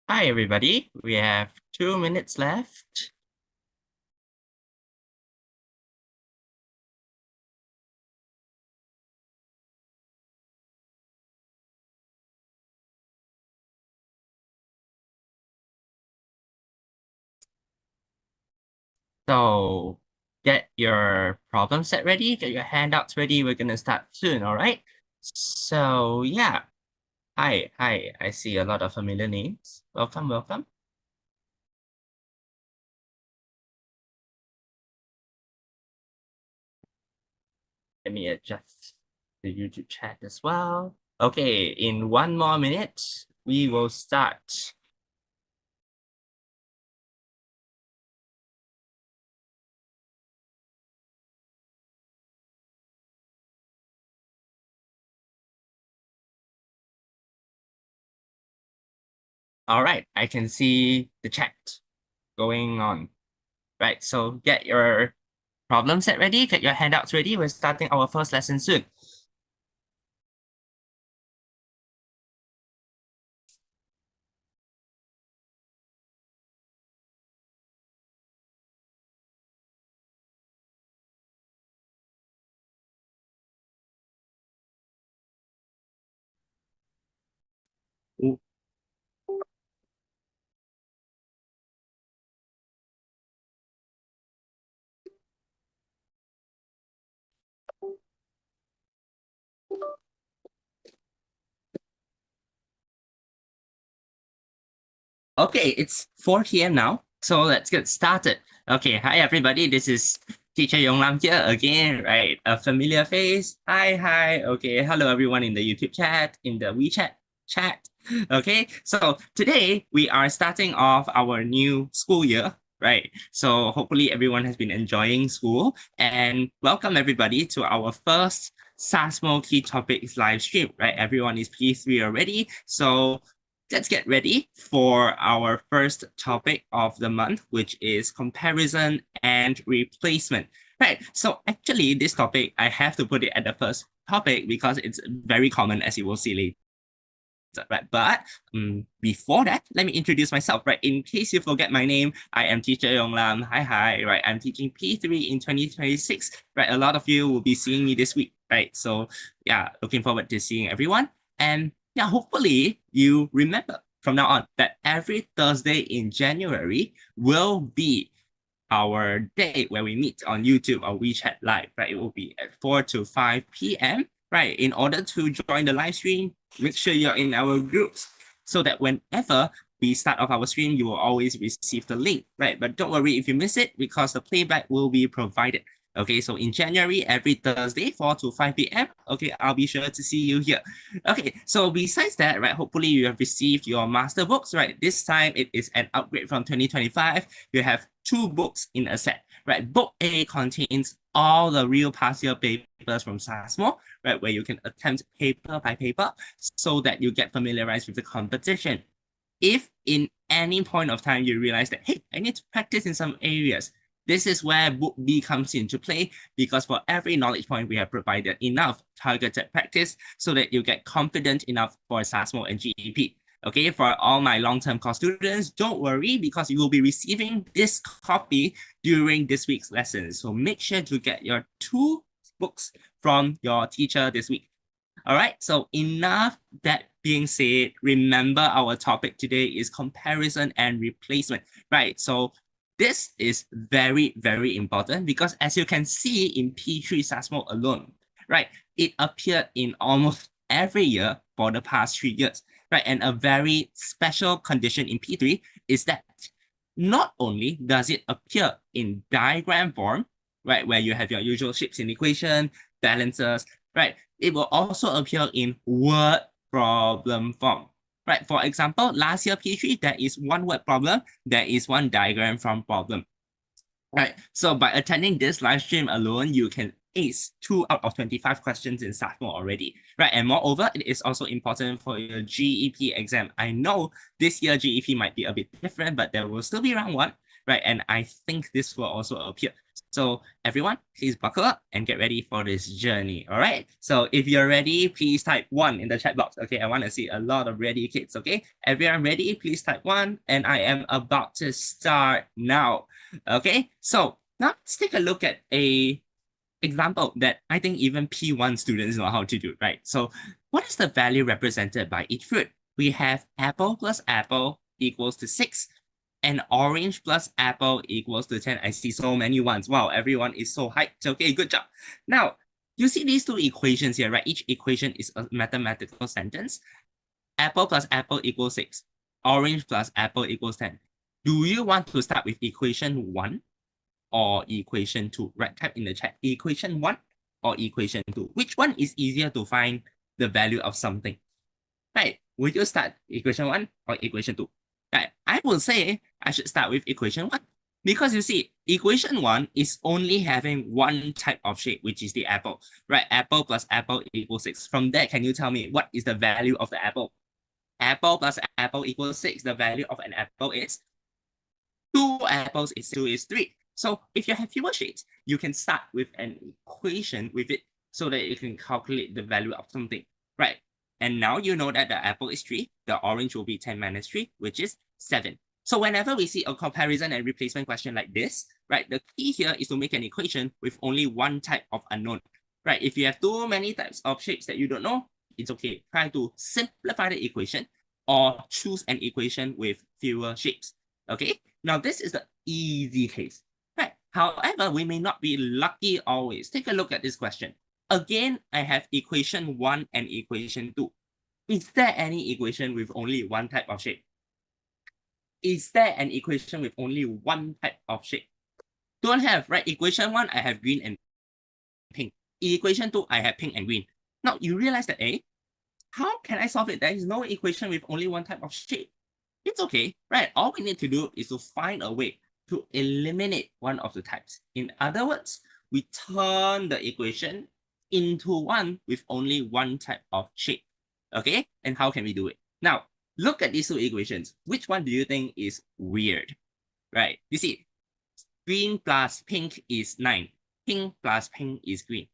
Hi, everybody. We have 2 minutes left. So get your problem set ready, get your handouts ready. We're going to start soon, all right? So, yeah. Hi. I see a lot of familiar names. Welcome. Let me adjust the YouTube chat as well. Okay, in 1 more minute, we will start. All right, I can see the chat going on. Right, so get your problem set ready, get your handouts ready. We're starting our first lesson soon. Okay, it's 4 p.m. now, so let's get started. Okay, hi everybody, this is Teacher Yonglam here again, right? A familiar face. Hi. Okay, hello everyone in the YouTube chat, in the WeChat chat. Okay, so today we are starting off our new school year, right? So hopefully everyone has been enjoying school, and welcome everybody to our first Sasmo Key Topics live stream, right? Everyone is P3 already, so let's get ready for our first topic of the month, which is comparison and replacement. Right. So actually, this topic, I have to put it at the first topic because it's very common, as you will see later. Right. But before that, let me introduce myself. Right. In case you forget my name, I am Teacher Yong Lam. Hi. Right. I'm teaching P3 in 2026. Right. A lot of you will be seeing me this week. Right. So yeah, looking forward to seeing everyone. And yeah, hopefully you remember from now on that every Thursday in January will be our day where we meet on YouTube or WeChat Live, right? It will be at 4 to 5 p.m., right? In order to join the live stream, make sure you're in our groups so that whenever we start off our stream, you will always receive the link, right? But don't worry if you miss it because the playback will be provided. Okay, so in January, every Thursday, 4 to 5 p.m., okay, I'll be sure to see you here. Okay, so besides that, right, hopefully you have received your master books, right? This time it is an upgrade from 2025. You have two books in a set, right? Book A contains all the real past year papers from Sasmo, right, where you can attempt paper by paper so that you get familiarized with the competition. If in any point of time you realize that, hey, I need to practice in some areas, this is where Book B comes into play because for every knowledge point, we have provided enough targeted practice so that you get confident enough for Sasmo and GEP. Okay, for all my long-term course students, don't worry because you will be receiving this copy during this week's lesson. So make sure to get your two books from your teacher this week. All right, so enough that being said, remember our topic today is comparison and replacement, right? So this is very important because as you can see in P3 Sasmo alone, right, it appeared in almost every year for the past 3 years, right? And a very special condition in P3 is that not only does it appear in diagram form, right, where you have your usual shapes in equation, balances, right, it will also appear in word problem form. Right, for example, last year P3, there is one word problem, there is one diagram form problem. Right, so by attending this live stream alone, you can ace 2 out of 25 questions in Sasmo already. Right, and moreover, it is also important for your GEP exam. I know this year GEP might be a bit different, but there will still be round one, right? And I think this will also appear. So everyone, please buckle up and get ready for this journey. All right. So if you're ready, please type 1 in the chat box. Okay. I want to see a lot of ready kids. Okay. Everyone ready? Please type 1. And I am about to start now. Okay. So now let's take a look at a example that I think even P1 students know how to do, right? So what is the value represented by each fruit? We have apple plus apple equals to 6, and orange plus apple equals to 10. I see so many ones. Wow, everyone is so hyped. Okay, good job. Now, you see these two equations here, right? Each equation is a mathematical sentence. Apple plus apple equals 6. Orange plus apple equals 10. Do you want to start with equation 1 or equation 2? Right, type in the chat. Equation 1 or equation 2? Which one is easier to find the value of something? Right, would you start equation 1 or equation 2? Right, I will say I should start with equation 1. Because you see, equation 1 is only having one type of shape, which is the apple. Right, apple plus apple equals 6. From there, can you tell me what is the value of the apple? Apple plus apple equals 6. The value of an apple is 2 apples is 2 is 3. So if you have fewer shades, you can start with an equation with it so that you can calculate the value of something. Right. And now you know that the apple is 3, the orange will be 10 minus 3, which is 7. So whenever we see a comparison and replacement question like this, right, the key here is to make an equation with only one type of unknown. Right. If you have too many types of shapes that you don't know, it's okay. Try to simplify the equation or choose an equation with fewer shapes. Okay. Now, this is the easy case. Right. However, we may not be lucky always. Take a look at this question. Again, I have equation 1 and equation 2. Is there any equation with only one type of shape? Is there an equation with only one type of shape? Don't have, right? Equation 1, I have green and pink. Equation 2, I have pink and green. Now, you realize that, how can I solve it? There is no equation with only one type of shape. It's okay, right? All we need to do is to find a way to eliminate one of the types. In other words, we turn the equation into one with only one type of shape. Okay, and how can we do it? Now, look at these two equations. Which one do you think is weird? Right, you see, green plus pink is 9. Pink plus pink is green.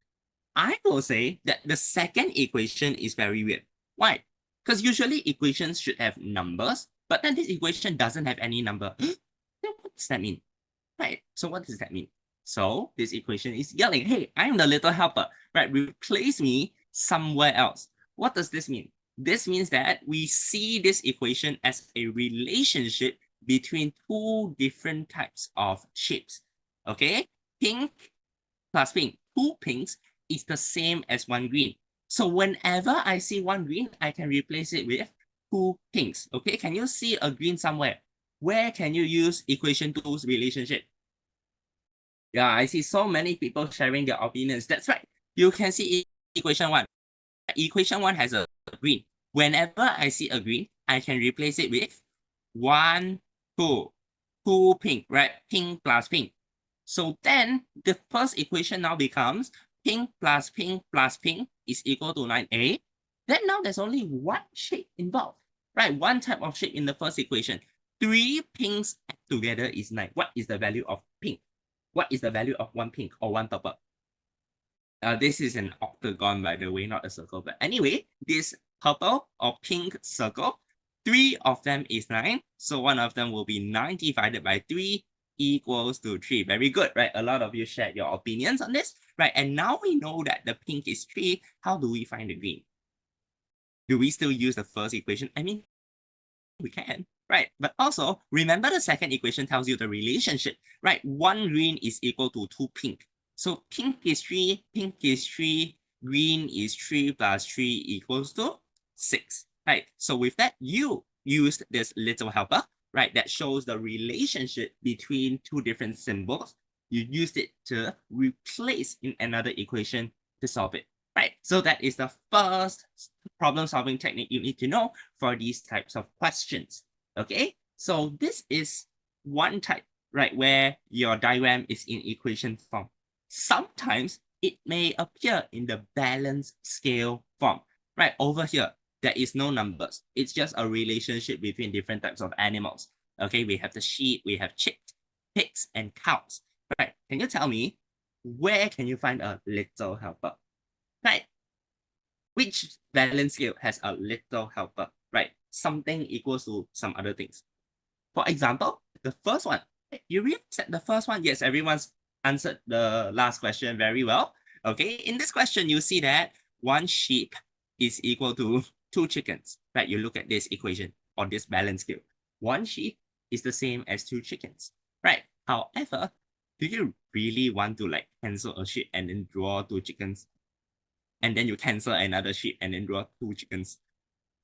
I will say that the second equation is very weird. Why? Because usually equations should have numbers, but then this equation doesn't have any number. Then what does that mean? Right, so what does that mean? So this equation is yelling, hey, I'm the little helper, right? Replace me somewhere else. What does this mean? This means that we see this equation as a relationship between two different types of shapes. Okay, pink plus pink, 2 pinks is the same as 1 green. So whenever I see 1 green, I can replace it with 2 pinks. Okay, can you see a green somewhere? Where can you use equation 2's relationship? Yeah, I see so many people sharing their opinions. That's right. You can see equation 1. Equation 1 has a green. Whenever I see a green, I can replace it with 1, 2, 2 pink, right? Pink plus pink. So then the first equation now becomes pink plus pink plus pink is equal to 9a. Then now there's only one shape involved, right? One type of shape in the first equation. 3 pinks together is 9. What is the value of pink? What is the value of 1 pink or 1 purple? This is an octagon, by the way, not a circle. But anyway, this purple or pink circle, 3 of them is 9. So one of them will be 9 divided by 3 equals to 3. Very good, right? A lot of you shared your opinions on this, right? And now we know that the pink is 3. How do we find the green? Do we still use the first equation? I mean, we can, right? But also, remember the second equation tells you the relationship, right? 1 green is equal to 2 pink. So pink is 3, pink is 3, green is 3 plus 3 equals to 6, right? So with that, you used this little helper, right? That shows the relationship between two different symbols. You used it to replace in another equation to solve it, right? So that is the first problem-solving technique you need to know for these types of questions, okay? So this is one type, right, where your diagram is in equation form. Sometimes it may appear in the balance scale form, right? Over here, there is no numbers. It's just a relationship between different types of animals. Okay, we have the sheep, we have chicks, pigs, and cows. Right? Can you tell me where can you find a little helper? Right? Which balance scale has a little helper? Right? Something equals to some other things. For example, the first one, you realize that the first one, yes, everyone's answered the last question very well. Okay, in this question, you see that one sheep is equal to two chickens, right? You look at this equation or this balance scale. One sheep is the same as two chickens, right? However, do you really want to like cancel a sheep and then draw two chickens? And then you cancel another sheep and then draw two chickens?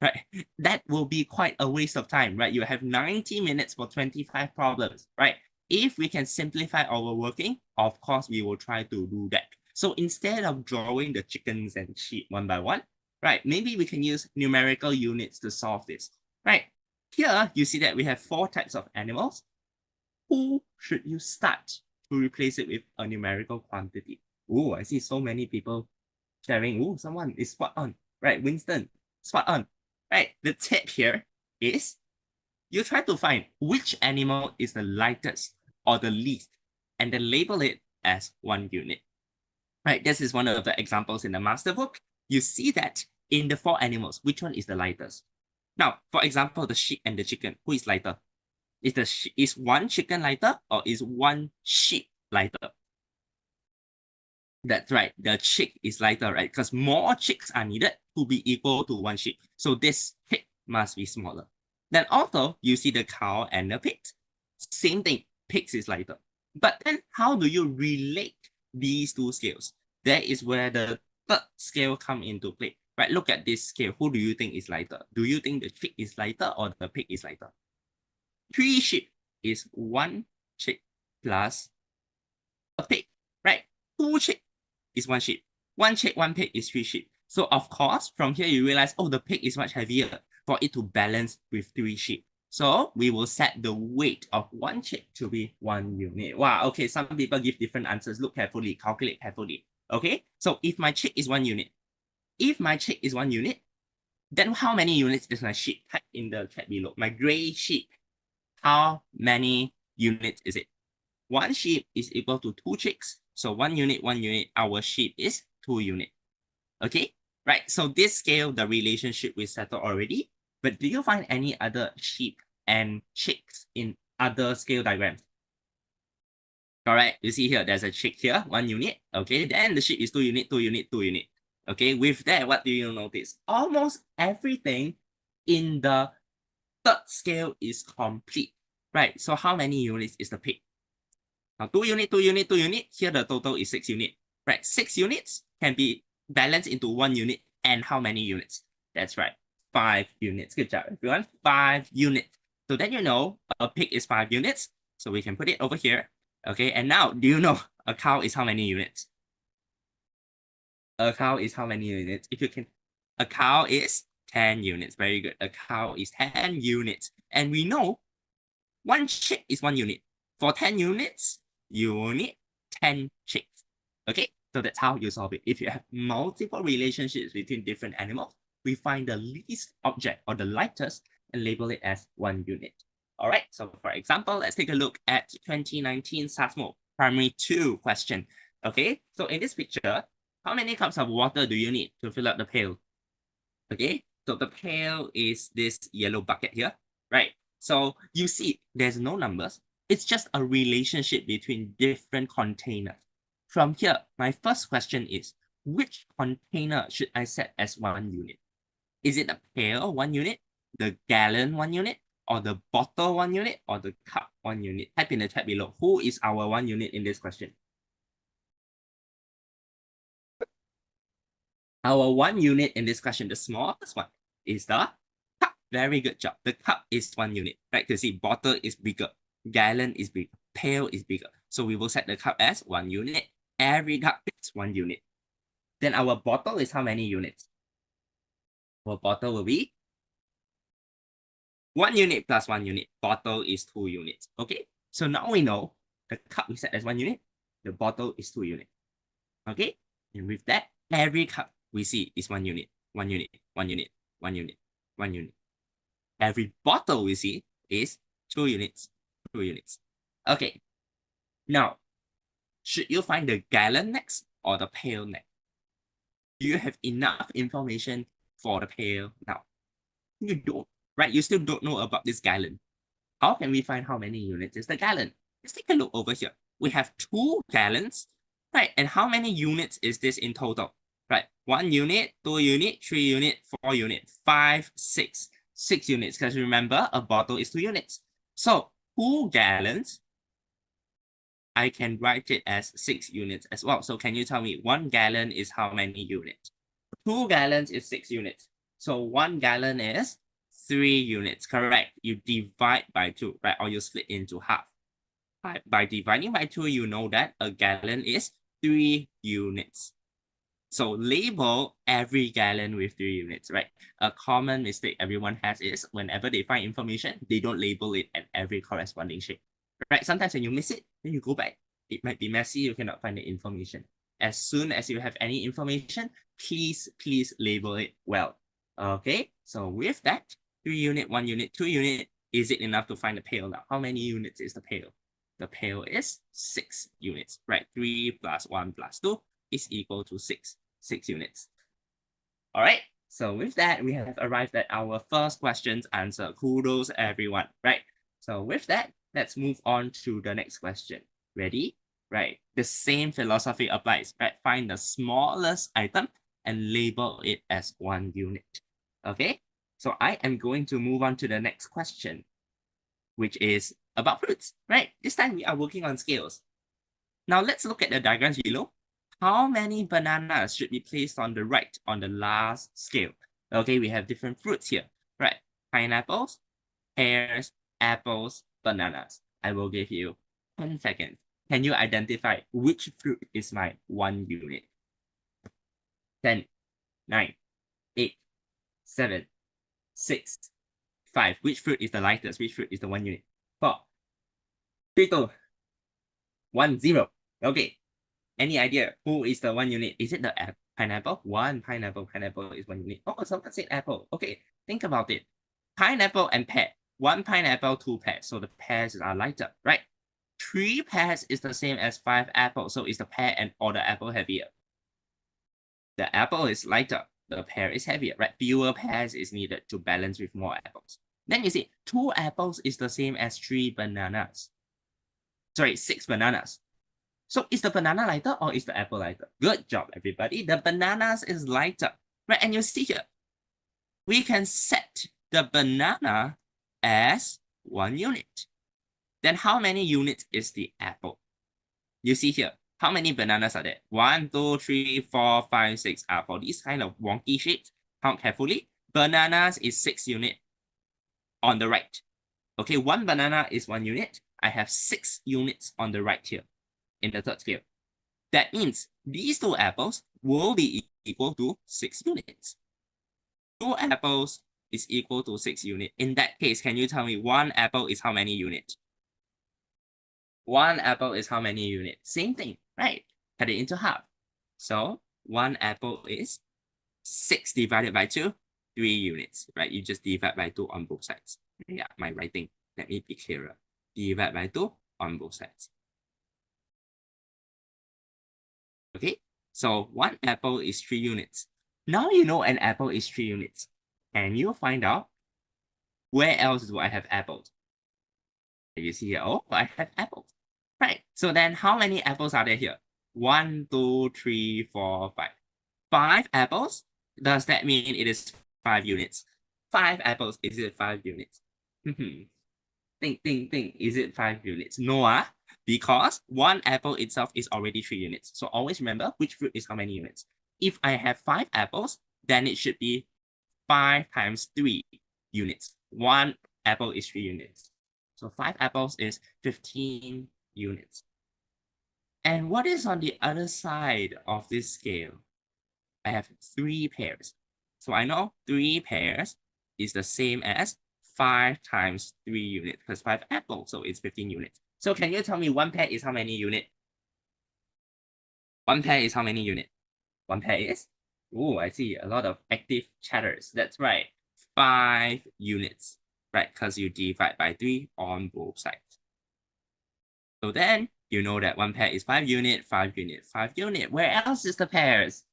Right? That will be quite a waste of time, right? You have 90 minutes for 25 problems, right? If we can simplify our working, of course, we will try to do that. So instead of drawing the chickens and sheep one by one, right, maybe we can use numerical units to solve this, right? Here, you see that we have 4 types of animals. Who should you start to replace it with a numerical quantity? Oh, I see so many people sharing. Oh, someone is spot on, right? Winston, spot on. Right, the tip here is you try to find which animal is the lightest or the least, and then label it as 1 unit. Right, this is one of the examples in the master book. You see that in the 4 animals, which one is the lightest? Now, for example, the sheep and the chicken, who is lighter? Is one chicken lighter or is one sheep lighter? That's right. The chick is lighter, right? Because more chicks are needed to be equal to one sheep. So this pig must be smaller. Then also, you see the cow and the pigs. Same thing. Pigs is lighter. But then how do you relate these two scales? That is where the third scale come into play. Right? Look at this scale. Who do you think is lighter? Do you think the chick is lighter or the pig is lighter? 3 sheep is 1 chick plus a pig, right? 2 chick is 1 sheep. 1 chick, 1 pig is 3 sheep. So of course, from here you realize, oh, the pig is much heavier for it to balance with 3 sheep. So we will set the weight of 1 chick to be 1 unit. Wow, okay, some people give different answers. Look carefully, calculate carefully. Okay, so if my chick is 1 unit, then how many units is my sheep? Type in the chat below. My gray sheep, how many units is it? 1 sheep is equal to 2 chicks. So 1 unit, 1 unit, our sheep is 2 unit. Okay, right? So this scale, the relationship we settled already. But do you find any other sheep and chicks in other scale diagrams? All right, you see here, there's a chick here, 1 unit. Okay, then the sheep is 2 unit, 2 unit, 2 unit. Okay, with that, what do you notice? Almost everything in the third scale is complete, right? So how many units is the pig? Now, 2 unit, 2 unit, 2 unit. Here, the total is 6 unit. Right, 6 units can be balanced into 1 unit. And how many units? That's right, 5 units. Good job, everyone. 5 units. So then you know a pig is 5 units. So we can put it over here. Okay, and now, do you know a cow is how many units? A cow is how many units? If you can, a cow is 10 units. Very good. A cow is 10 units. And we know 1 chick is 1 unit. For 10 units, you need 10 chicks. Okay, so that's how you solve it. If you have multiple relationships between different animals, we find the least object or the lightest and label it as 1 unit. All right, so for example, let's take a look at 2019 Sasmo Primary 2 question. Okay, so in this picture, how many cups of water do you need to fill up the pail? Okay, so the pail is this yellow bucket here, right? So you see, there's no numbers. It's just a relationship between different containers. From here, my first question is, which container should I set as 1 unit? Is it the pail 1 unit, the gallon 1 unit, or the bottle 1 unit, or the cup 1 unit? Type in the chat below. Who is our 1 unit in this question? Our 1 unit in this question, the smallest one, is the cup. Very good job. The cup is 1 unit, right? You see, bottle is bigger, gallon is bigger, pail is bigger. So we will set the cup as 1 unit. Every cup is 1 unit. Then our bottle is how many units? Our bottle will be 1 unit plus 1 unit. Bottle is 2 units. Okay, so now we know the cup we set as 1 unit, the bottle is 2 units. Okay, and with that, every cup we see is 1 unit, 1 unit, 1 unit, 1 unit, 1 unit. Every bottle we see is 2 units, 2 units. Okay, now Should you find the gallon next or the pail next? Do you have enough information for the pail now? You don't, right? You still don't know about this gallon. How can we find how many units is the gallon? Let's take a look over here. We have 2 gallons, right? And how many units is this in total? Right, 1 unit, 2 unit, 3 unit, 4 unit, 5, 6. 6 units, because remember, a bottle is 2 units. So 2 gallons, I can write it as 6 units as well. So can you tell me 1 gallon is how many units? 2 gallons is 6 units. So 1 gallon is 3 units, correct? You divide by 2, right? Or you split into half. By dividing by 2, you know that a gallon is 3 units. So label every gallon with 3 units, right? A common mistake everyone has is whenever they find information, they don't label it at every corresponding shape, right? Sometimes when you miss it, then you go back. It might be messy, you cannot find the information. As soon as you have any information, please label it well. Okay, so with that, 3 unit, 1 unit, 2 unit, is it enough to find the pail now? How many units is the pail? The pail is 6 units, right? 3 plus 1 plus 2 is equal to 6 units. All right, so with that, we have arrived at our first question's answer. Kudos, everyone, right? So with that, let's move on to the next question. Ready? Right, the same philosophy applies, right? Find the smallest item and label it as 1 unit. Okay, so I am going to move on to the next question, which is about fruits, right? This time we are working on scales. Now let's look at the diagrams below. How many bananas should be placed on the right on the last scale? Okay, we have different fruits here, right? Pineapples, pears, apples, bananas. I will give you 10 seconds. Can you identify which fruit is my 1 unit? 10, 9, 8, 7, 6, 5. Which fruit is the lightest? Which fruit is the 1 unit? 4, 3, 2, 1, 0. Okay. Any idea who is the 1 unit? Is it the pineapple? One pineapple is 1 unit. Oh, someone said apple. Okay, think about it. Pineapple and pear. 1 pineapple, 2 pears. So the pears are lighter, right? 3 pears is the same as 5 apples. So is the pear and or the apple heavier? The apple is lighter. The pear is heavier, right? Fewer pears is needed to balance with more apples. Then you see 2 apples is the same as 3 bananas. Sorry, 6 bananas. So is the banana lighter or is the apple lighter? Good job, everybody. The bananas is lighter, right? And you see here, we can set the banana as 1 unit. Then how many units is the apple? You see here, how many bananas are there? 1, 2, 3, 4, 5, 6. For these kind of wonky shapes, count carefully. Bananas is 6 unit on the right. Okay, 1 banana is 1 unit. I have 6 units on the right here in the third scale. That means these 2 apples will be equal to 6 units. 2 apples is equal to 6 units. In that case, can you tell me 1 apple is how many units? 1 apple is how many units? Same thing, right? Cut it into half. So 1 apple is 6 divided by 2, 3 units, right? You just divide by 2 on both sides. Yeah, my writing, let me be clearer. Divide by 2 on both sides. Okay, so 1 apple is 3 units. Now you know an apple is 3 units. Can you find out where else do I have apples? You see here, oh, I have apples. Right, so then how many apples are there here? 1, 2, 3, 4, 5. 5 apples? Does that mean it is 5 units? 5 apples, is it 5 units? Think. Is it 5 units? No, because 1 apple itself is already 3 units. So always remember which fruit is how many units. If I have 5 apples, then it should be 5 times 3 units. 1 apple is 3 units. So 5 apples is 15 units. And what is on the other side of this scale? I have 3 pears. So I know 3 pears is the same as 5 times 3 units plus 5 apples. So it's 15 units. So can you tell me 1 pear is how many units? 1 pear is how many units? 1 pear is? Oh, I see a lot of active chatters. That's right. 5 units, right? Because you divide by 3 on both sides. So then You know that one pair is 5 unit, 5 unit, 5 unit. Where else is the pairs?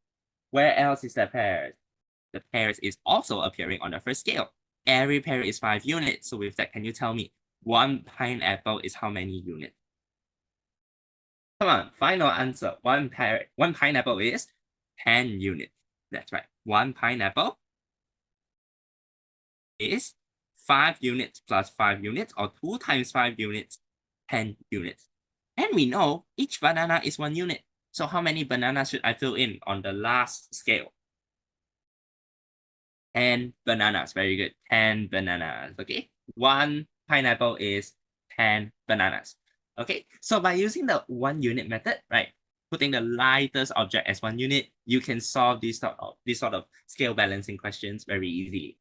Where else is the pairs? The pairs is also appearing on the first scale. Every pair is 5 units. So with that, can you tell me one pineapple is how many units? Come on, final answer. One pineapple is 10 units. That's right. One pineapple is 5 units plus 5 units, or 2 times 5 units, 10 units. And we know each banana is 1 unit. So how many bananas should I fill in on the last scale? 10 bananas. Very good. 10 bananas. Okay. One pineapple is 10 bananas. Okay. So by using the 1 unit method, right, putting the lightest object as 1 unit, you can solve this sort of scale balancing questions very easily.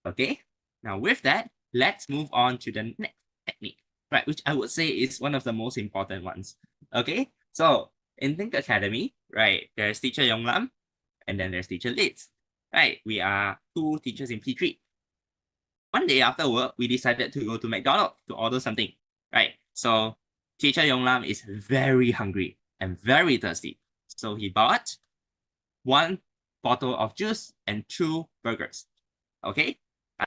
Okay. Now with that, let's move on to the next technique, right, which I would say is one of the most important ones. Okay. So in Think Academy, right, there's teacher Yong Lam, and then there's teacher Liz. Right, we are 2 teachers in P3. One day after work, we decided to go to McDonald's to order something. Right, so teacher Yong Lam is very hungry and very thirsty. So he bought 1 bottle of juice and 2 burgers. Okay,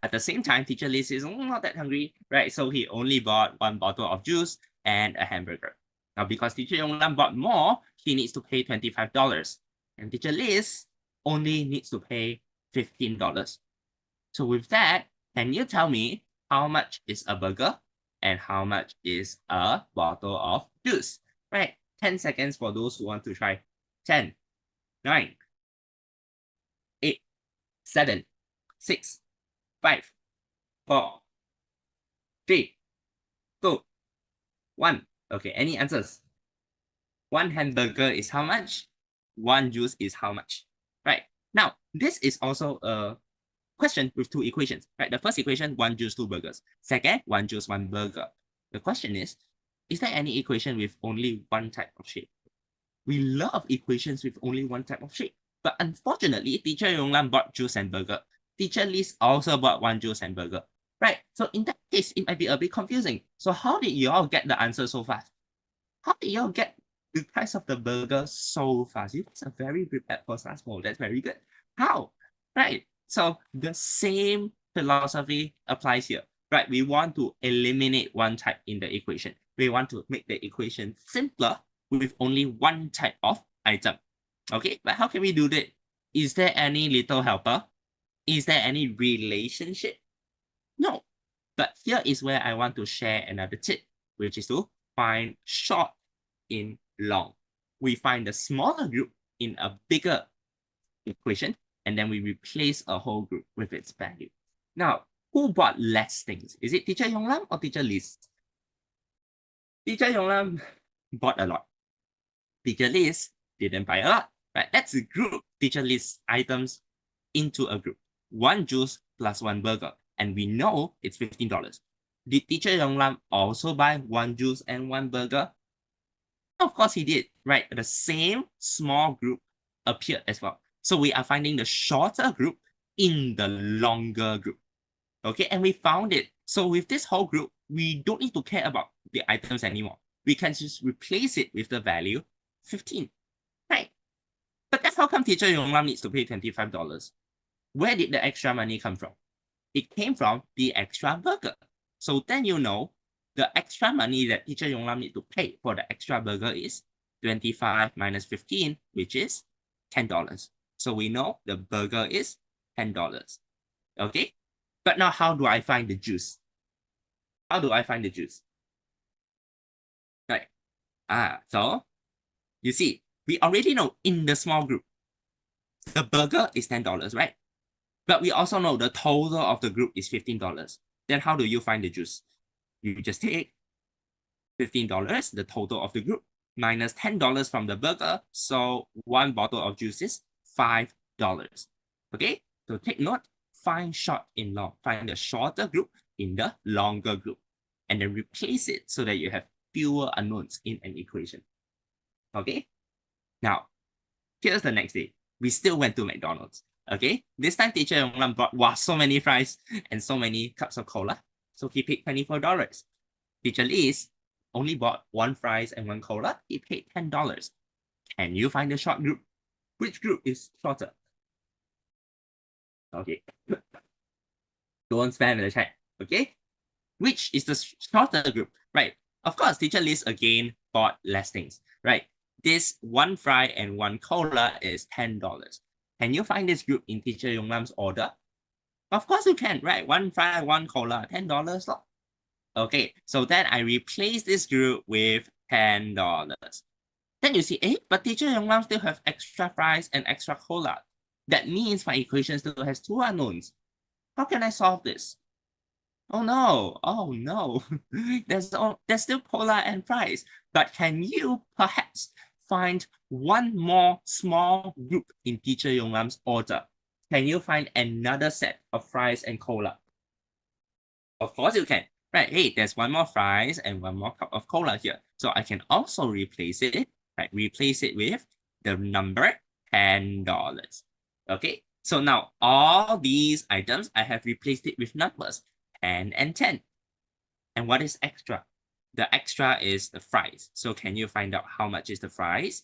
at the same time, teacher Liz is not that hungry, right? So he only bought 1 bottle of juice and a hamburger. Now, because teacher Yong Lam bought more, he needs to pay $25. And teacher Liz only needs to pay $15. So with that, can you tell me how much is a burger and how much is a bottle of juice? Right, 10 seconds for those who want to try. 10, 9, 8, 7, 6, 5, 4, 3, 2, 1. Okay, any answers? 1 hamburger is how much? 1 juice is how much? Right. Now, this is also a question with 2 equations, right? The first equation, 1 juice, 2 burgers. Second, 1 juice, 1 burger. The question is there any equation with only 1 type of shape? We love equations with only 1 type of shape. But unfortunately, teacher Yong Lam bought juice and burger. Teacher Liz also bought 1 juice and burger. Right? So in that case, it might be a bit confusing. So how did you all get the answer so fast? How did you all get the price of the burger so fast? You guys are very prepared for Sasmo. That's very good. How? Right. So the same philosophy applies here. Right. We want to eliminate 1 type in the equation. We want to make the equation simpler with only 1 type of item. Okay. But how can we do that? Is there any little helper? Is there any relationship? No. But here is where I want to share another tip, which is to find short in long. We find the smaller group in a bigger equation, and then we replace a whole group with its value. Now, who bought less things? Is it teacher Yong Lam or teacher Liz? Teacher Yong Lam bought a lot. Teacher Liz didn't buy a lot. Right? Let's group teacher Liz items into a group. 1 juice plus 1 burger. And we know it's $15. Did teacher Yong Lam also buy 1 juice and 1 burger? Of course he did, right? The same small group appeared as well. So we are finding the shorter group in the longer group. Okay, and we found it. So with this whole group, we don't need to care about the items anymore. We can just replace it with the value 15, right? But that's how come teacher Yong Lam needs to pay $25. Where did the extra money come from? It came from the extra burger. So then you know the extra money that teacher Yong Lam need to pay for the extra burger is 25 minus 15, which is $10. So we know the burger is $10. Okay? But now how do I find the juice? How do I find the juice? Right. So you see, we already know in the small group, the burger is $10, right? But we also know the total of the group is $15. Then how do you find the juice? You just take $15, the total of the group, minus $10 from the burger. So 1 bottle of juice is $5. Okay, so take note, find short in long. Find the shorter group in the longer group. And then replace it so that you have fewer unknowns in an equation. Okay, now, here's the next day. We still went to McDonald's. Okay, this time teacher Yong Lam bought so many fries and so many cups of cola. So he paid $24. Teacher Liz only bought one fries and one cola. He paid $10. Can you find the short group? Which group is shorter? Okay. Don't spam in the chat. Okay. Which is the shorter group? Right. Of course, teacher list again bought less things. Right. This one fry and one cola is $10. Can you find this group in teacher Yonglam's order? Of course you can, right? One fry, one cola, $10. Okay, so then I replace this group with $10. Then you see, but teacher Yonglam still have extra fries and extra cola. That means my equation still has two unknowns. How can I solve this? Oh no, there's still cola and fries. But can you perhaps find one more small group in teacher Yonglam's order? Can you find another set of fries and cola? Of course you can. Right, hey, there's one more fries and one more cup of cola here. So I can also replace it, right? Replace it with the number $10. Okay, so now all these items, I have replaced it with numbers 10 and 10. And what is extra? The extra is the fries. So can you find out how much is the fries?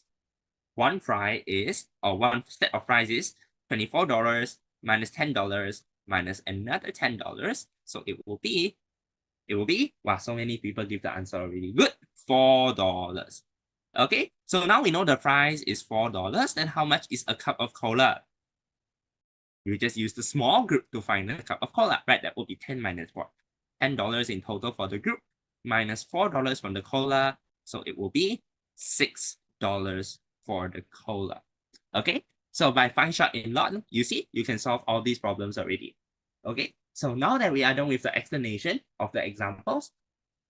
One fry is, or one set of fries is $24 minus $10 minus another $10. So it will be, wow, so many people give the answer already. Good, $4. Okay, so now we know the price is $4. Then how much is a cup of cola? You just use the small group to find the cup of cola, right? That will be 10 minus 4. $10 in total for the group, minus $4 from the cola. So it will be $6 for the cola. Okay, so by find short in lot, you see, you can solve all these problems already. Okay, so now that we are done with the explanation of the examples,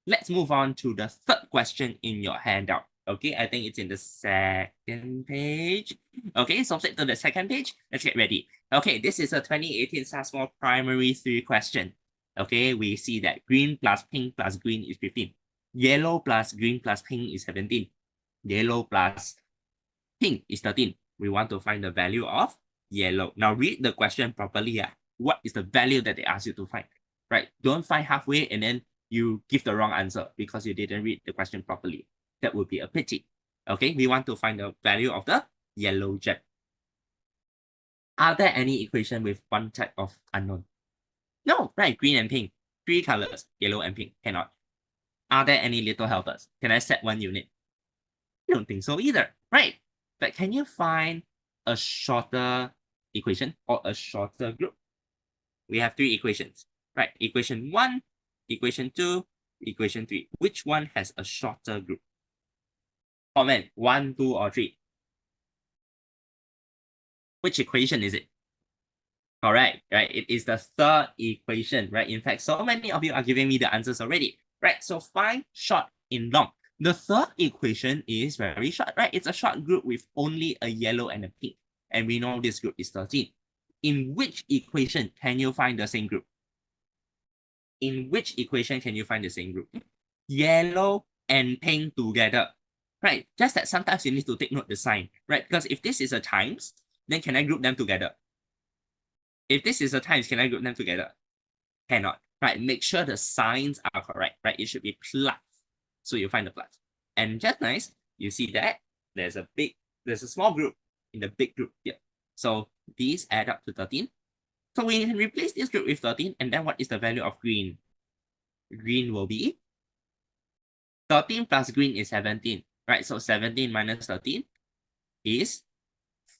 let's move on to the third question in your handout. Okay, I think it's in the second page. Okay, so flip to the second page. Let's get ready. Okay, this is a 2018 Sasmo Primary 3 question. Okay, we see that green plus pink plus green is 15. Yellow plus green plus pink is 17. Yellow plus pink is 13. We want to find the value of yellow. Now read the question properly. What is the value that they ask you to find? Right? Don't find halfway and then you give the wrong answer because you didn't read the question properly. That would be a pity. Okay, we want to find the value of the yellow gem. Are there any equation with one type of unknown? No, right? Green and pink. Three colors, yellow and pink. Cannot. Are there any little helpers? Can I set one unit? I don't think so either, right? But can you find a shorter equation or a shorter group? We have three equations, right? Equation 1, equation 2, equation 3. Which one has a shorter group? Comment 1, 2, or 3. Which equation is it? Correct, right? It is the third equation, right? In fact, so many of you are giving me the answers already, right? So find short in long. The third equation is very short, right? It's a short group with only a yellow and a pink. And we know this group is 13. In which equation can you find the same group? In which equation can you find the same group? Yellow and pink together, right? Just that sometimes you need to take note the sign, right? Because if this is a times, then can I group them together? If this is a times, can I group them together? Cannot, right? Make sure the signs are correct, right? It should be plus. So you find the plus. And just nice, you see that there's a small group in the big group here. So these add up to 13. So we can replace this group with 13. And then what is the value of green? Green will be 13 plus green is 17, right? So 17 minus 13 is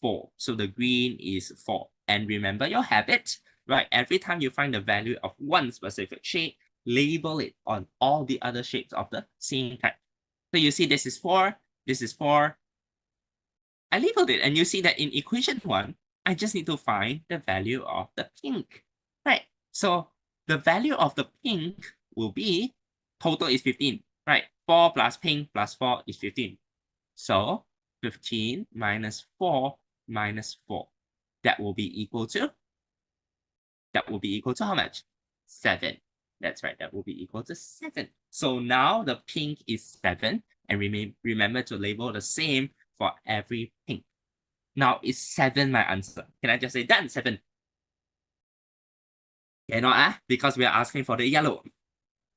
4. So the green is 4. And remember your habit, right? Every time you find the value of one specific shade, label it on all the other shades of the same type. So you see this is 4, this is 4. I labeled it, and you see that in equation 1, I just need to find the value of the pink, right? So the value of the pink will be, total is 15, right? 4 plus pink plus 4 is 15. So 15 minus 4 minus 4. That will be equal to how much? 7. That's right, that will be equal to 7. So now the pink is 7, and remember to label the same for every pink. Now is 7 my answer? Can I just say done, 7? Cannot, because we are asking for the yellow.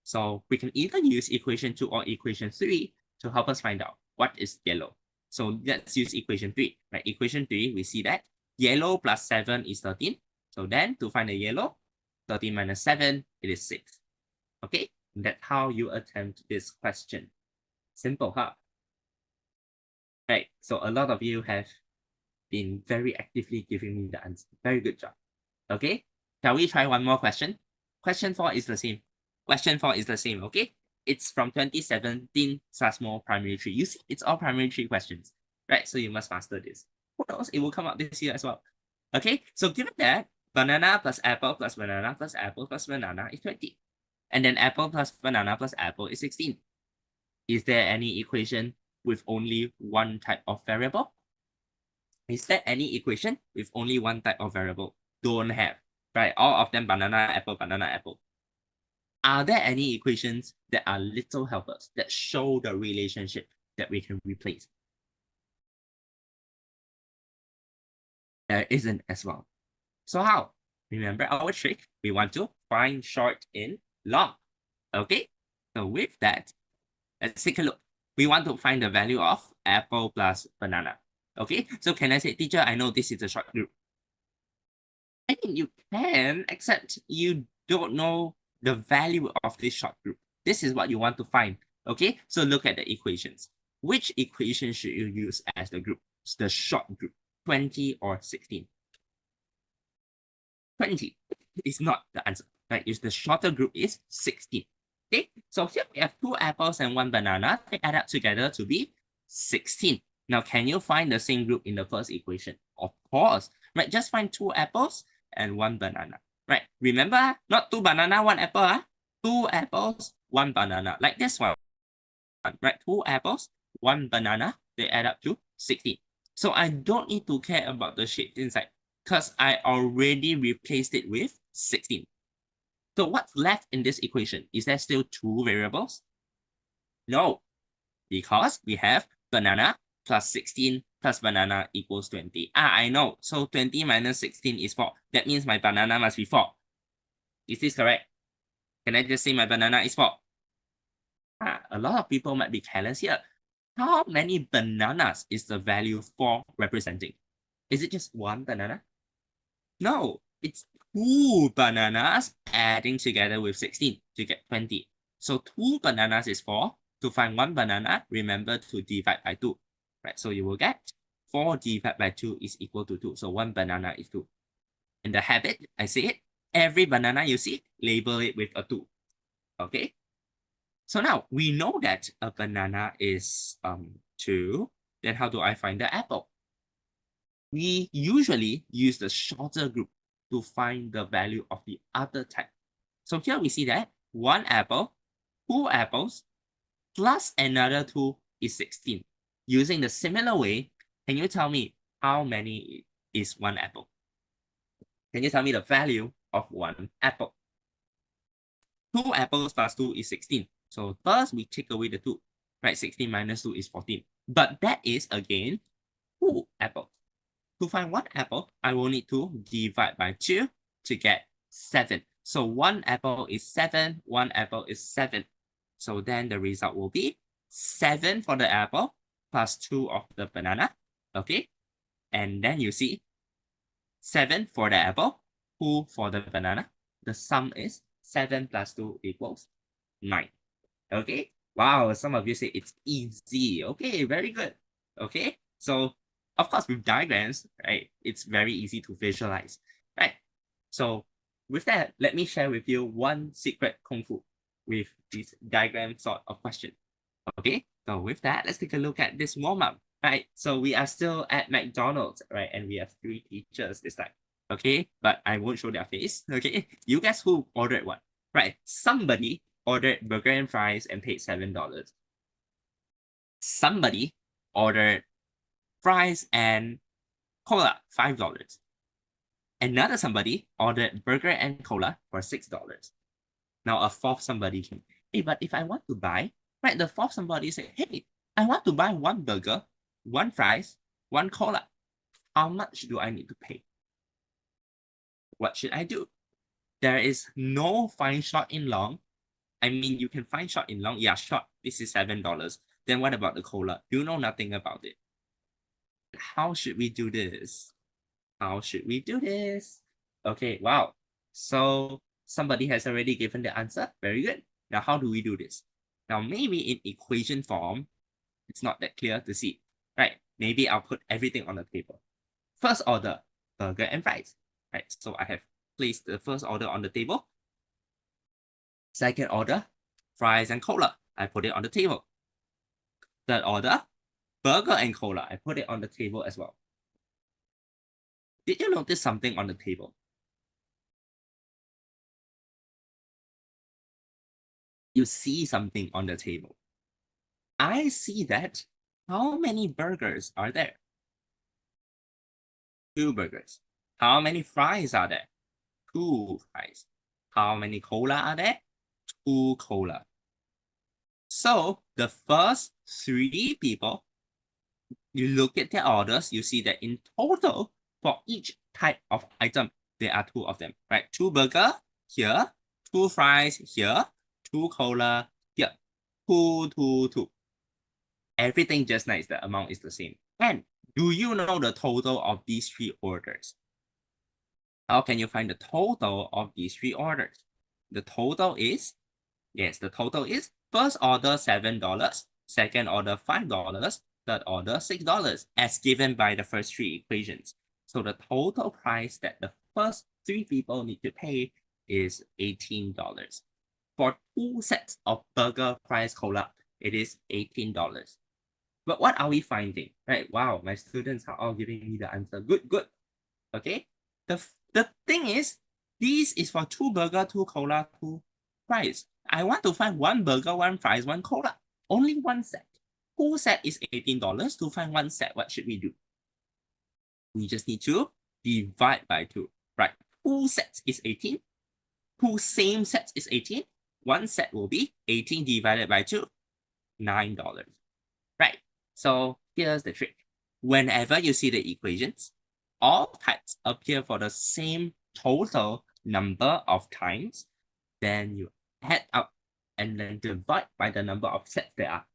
So we can either use equation 2 or equation 3 to help us find out what is yellow. So let's use equation 3. Right? Equation 3, we see that yellow plus 7 is 13. So then to find the yellow, 13 minus 7, it is 6. Okay, that's how you attempt this question. Simple, huh? Right, so a lot of you have been very actively giving me the answer. Very good job. Okay, shall we try one more question? Question 4 is the same. Question 4 is the same, okay? It's from 2017 Sasmo Primary 3. You see, it's all Primary 3 questions, right? So you must master this. Who knows, it will come out this year as well. Okay, so given that banana plus apple plus banana plus apple plus banana is 20. And then apple plus banana plus apple is 16. Is there any equation with only one type of variable? Is there any equation with only one type of variable? Don't have, right? All of them banana, apple, banana, apple. Are there any equations that are little helpers that show the relationship that we can replace? There isn't as well. So how? Remember our trick? We want to find short in long. Okay? So with that, let's take a look. We want to find the value of apple plus banana. Okay? So can I say, teacher, I know this is a short group. I think you can, except you don't know the value of this short group. This is what you want to find. Okay, so look at the equations. Which equation should you use as the group? The short group, 20 or 16? 20 is not the answer, right? It's the shorter group is 16. Okay, so here we have 2 apples and 1 banana. They add up together to be 16. Now, can you find the same group in the first equation? Of course, right? Just find 2 apples and 1 banana, right? Remember, not 2 banana, 1 apple, 2 apples, 1 banana, like this one, right? 2 apples, 1 banana, they add up to 16. So I don't need to care about the shapes inside because I already replaced it with 16. So what's left in this equation? Is there still 2 variables? No, because we have banana plus 16 plus banana equals 20. I know. So 20 minus 16 is 4. That means my banana must be 4. Is this correct? Can I just say my banana is 4? A lot of people might be careless here. How many bananas is the value 4 representing? Is it just 1 banana? No, it's 2 bananas adding together with 16 to get 20. So 2 bananas is 4. To find 1 banana, remember to divide by 2. Right, so you will get 4 divided by 2 is equal to 2. So 1 banana is 2. In the habit, I say it, every banana you see, label it with a 2. Okay? So now, we know that a banana is 2. Then how do I find the apple? We usually use the shorter group to find the value of the other type. So here we see that 1 apple, 2 apples, plus another 2 is 16. Using the similar way, can you tell me how many is 1 apple? Can you tell me the value of 1 apple? 2 apples plus 2 is 16. So first we take away the 2, right? 16 minus 2 is 14. But that is again 2 apples. To find 1 apple, I will need to divide by 2 to get 7. So 1 apple is 7, 1 apple is 7. So then the result will be 7 for the apple plus 2 of the banana. Okay. And then you see 7 for the apple, 2 for the banana. The sum is 7 plus 2 equals 9. Okay. Wow, some of you say it's easy. Okay, very good. Okay. So of course, with diagrams, right, it's very easy to visualize, right? So with that, let me share with you one secret kung fu with this diagram sort of question. Okay, so with that, let's take a look at this warm-up, right? So we are still at McDonald's, right? And we have 3 teachers this time, okay? But I won't show their face, okay? You guess who ordered what, right? Somebody ordered burger and fries and paid $7. Somebody ordered fries and cola, $5. Another somebody ordered burger and cola for $6. Now a fourth somebody came, hey, but if I want to buy, right, the fourth somebody said, hey, I want to buy 1 burger, 1 fries, 1 cola. How much do I need to pay? What should I do? There is no find short in long. I mean, you can find short in long. Yeah, short. This is $7. Then what about the cola? You know nothing about it. How should we do this? How should we do this? Okay, wow. So somebody has already given the answer. Very good. Now, how do we do this? Now, maybe in equation form, it's not that clear to see, right? Maybe I'll put everything on the table. First order, burger and fries, right? So I have placed the first order on the table. Second order, fries and cola. I put it on the table. Third order, burger and cola. I put it on the table as well. Did you notice something on the table? You see something on the table. I see that. How many burgers are there? 2 burgers. How many fries are there? 2 fries. How many cola are there? 2 cola. So the first 3 people, you look at their orders, you see that in total, for each type of item, there are 2 of them, right? 2 burger here, 2 fries here, 2 cola here, 2, 2, 2. Everything just nice, the amount is the same. And do you know the total of these 3 orders? How can you find the total of these 3 orders? The total is, yes, the total is first order $7, second order $5, third order $6, as given by the first 3 equations. So the total price that the first 3 people need to pay is $18. For 2 sets of burger, fries, cola, it is $18. But what are we finding? Right? Wow, my students are all giving me the answer. Good, good. Okay. The thing is, this is for 2 burger, 2 cola, 2 fries. I want to find 1 burger, 1 fries, 1 cola. Only 1 set. 2 set is $18. To find 1 set, what should we do? We just need to divide by 2. Right? 2 sets is 18. 2 same sets is 18. 1 set will be 18 divided by 2, $9. Right? So here's the trick. Whenever you see the equations, all types appear for the same total number of times, then you add up and then divide by the number of sets there are.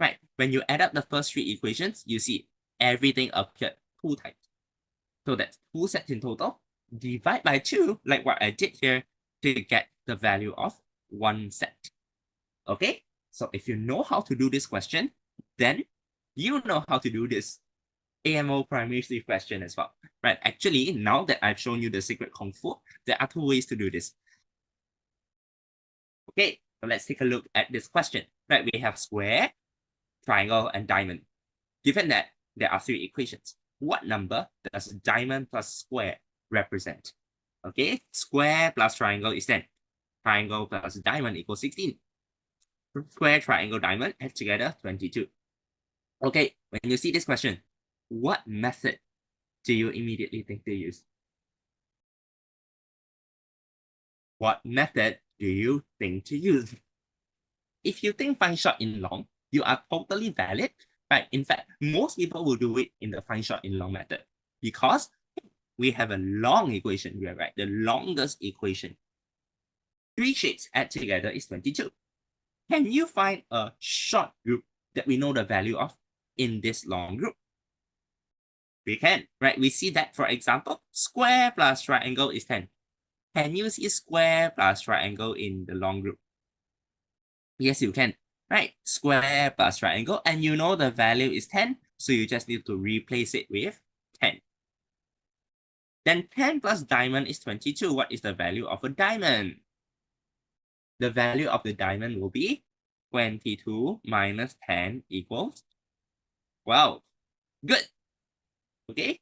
Right? When you add up the first 3 equations, you see everything appeared 2 times. So that's 2 sets in total. Divide by 2, like what I did here, to get the value of 1 set. Okay? So if you know how to do this question, then you know how to do this AMO primary 3 question as well, right? Actually, now that I've shown you the secret kung fu, there are 2 ways to do this. Okay, so let's take a look at this question, right? We have square, triangle, and diamond. Given that there are 3 equations, what number does diamond plus square represent? Okay, square plus triangle is 10. Triangle plus diamond equals 16. Square, triangle, diamond, add together 22. Okay, when you see this question, what method do you immediately think to use? What method do you think to use? If you think find short in long, you are totally valid, right? In fact, most people will do it in the find short in long method because we have a long equation here, right? The longest equation. 3 shades add together is 22. Can you find a short group that we know the value of in this long group? We can, right? We see that, for example, square plus triangle is 10. Can you see square plus triangle in the long group? Yes, you can, right? Square plus triangle, and you know the value is 10, so you just need to replace it with 10. Then 10 plus diamond is 22. What is the value of a diamond? The value of the diamond will be 22 minus 10 equals 12. Good. Okay,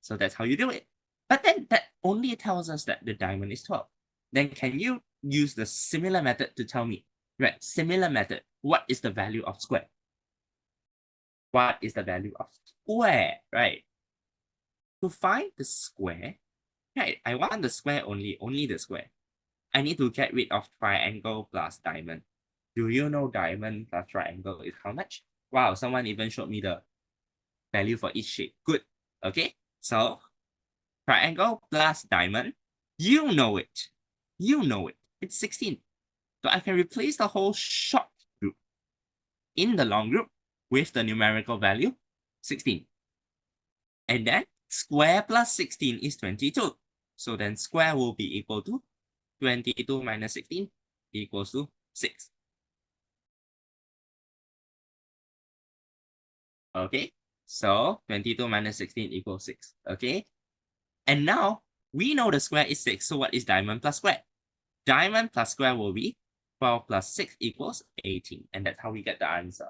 so that's how you do it. But then that only tells us that the diamond is 12. Then can you use the similar method to tell me, right? Similar method, what is the value of square? What is the value of square, right? To find the square, right? I want the square only the square. I need to get rid of triangle plus diamond. Do you know diamond plus triangle is how much? Wow, someone even showed me the value for each shape. Good. Okay, so triangle plus diamond, you know it. You know it. It's 16. So I can replace the whole short group in the long group with the numerical value 16. And then square plus 16 is 22. So then square will be equal to 22 minus 16 equals to 6. Okay, so 22 minus 16 equals 6. Okay, and now we know the square is 6. So what is diamond plus square? Diamond plus square will be 12 plus 6 equals 18. And that's how we get the answer.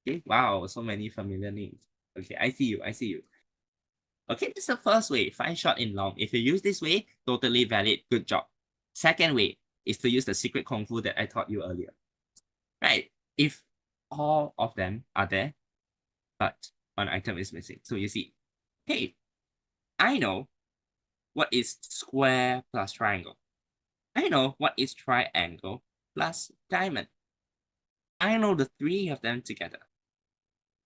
Okay, wow, so many familiar names. Okay, I see you, I see you. Okay, this is the first way, find short in long. If you use this way, totally valid, good job. Second way is to use the secret kung fu that I taught you earlier. Right, if all of them are there, but one item is missing. So you see, hey, I know what is square plus triangle. I know what is triangle plus diamond. I know the three of them together.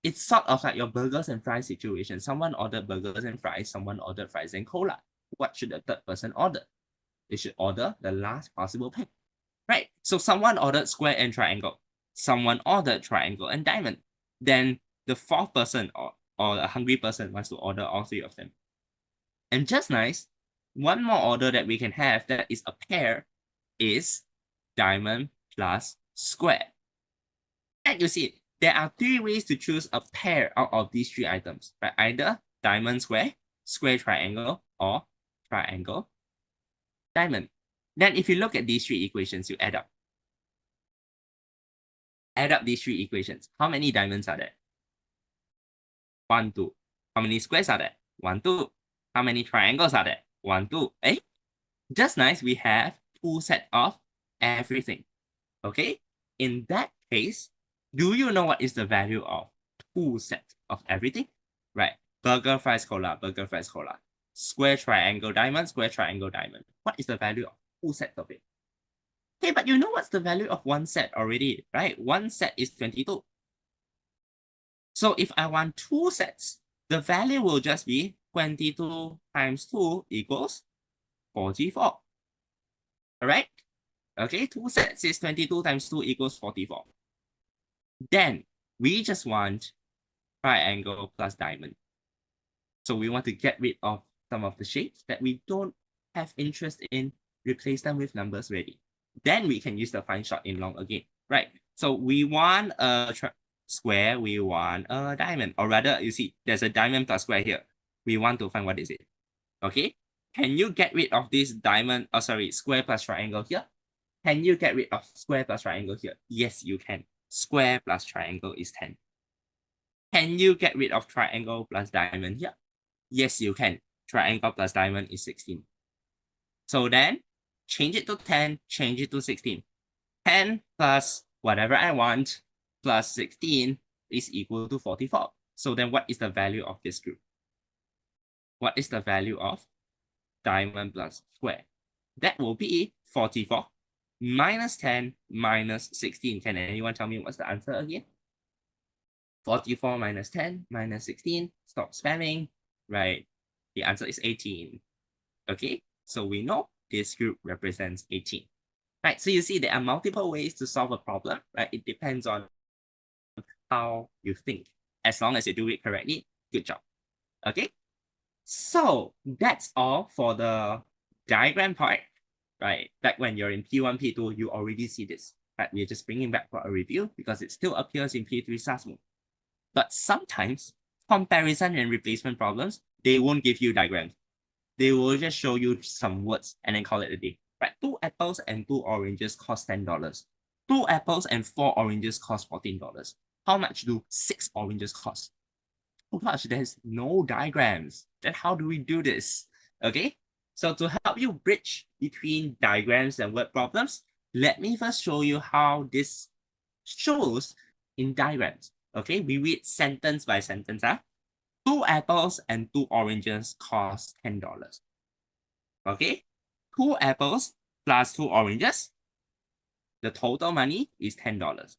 It's sort of like your burgers and fries situation. Someone ordered burgers and fries, someone ordered fries and cola. What should the third person order? They should order the last possible pack. Right? So someone ordered square and triangle. Someone ordered triangle and diamond. Then the fourth person or a hungry person wants to order all three of them. And just nice, one more order that we can have that is a pair is diamond plus square. And you see, there are three ways to choose a pair out of these three items, right? Either diamond square, square triangle, or triangle diamond. Then if you look at these three equations, you add up. Add up these three equations. How many diamonds are there? 1, 2. How many squares are there? 1, 2. How many triangles are there? 1, 2. Eh? Just nice, we have two sets of everything. Okay? In that case, do you know what is the value of two sets of everything? Right. Burger, fries, cola, burger, fries, cola. Square, triangle, diamond, square, triangle, diamond. What is the value of two sets of it? Okay, but you know what's the value of one set already, right? One set is 22. So if I want two sets, the value will just be 22 times 2 equals 44. All right? Okay, two sets is 22 times 2 equals 44. Then we just want triangle plus diamond. So we want to get rid of some of the shapes that we don't have interest in, replace them with numbers ready. Then we can use the find short in long again, right? So we want a square, we want a diamond, or rather, you see, there's a diamond plus square here. We want to find what is it, okay? Can you get rid of this diamond, square plus triangle here? Can you get rid of square plus triangle here? Yes, you can. Square plus triangle is 10. Can you get rid of triangle plus diamond here? Yes, you can. Triangle plus diamond is 16. So then, change it to 10, change it to 16. 10 plus whatever I want plus 16 is equal to 44. So then what is the value of this group? What is the value of diamond plus square? That will be 44 minus 10 minus 16. Can anyone tell me what's the answer again? 44 minus 10 minus 16. Stop spamming. Right. The answer is 18. Okay. So we know this group represents 18. Right. So you see there are multiple ways to solve a problem. Right. It depends on how you think. As long as you do it correctly, good job. Okay. So that's all for the diagram part. Right. Back when you're in P1, P2, you already see this. Right. We're just bringing back for a review because it still appears in P3 Sasmo. But sometimes comparison and replacement problems, they won't give you diagrams. They will just show you some words and then call it a day. Right? 2 apples and 2 oranges cost $10. 2 apples and 4 oranges cost $14. How much do 6 oranges cost? Oh gosh, there's no diagrams. Then how do we do this? Okay, so to help you bridge between diagrams and word problems, let me first show you how this shows in diagrams. Okay, we read sentence by sentence. 2 apples and 2 oranges cost $10. Okay, 2 apples plus 2 oranges, the total money is $10.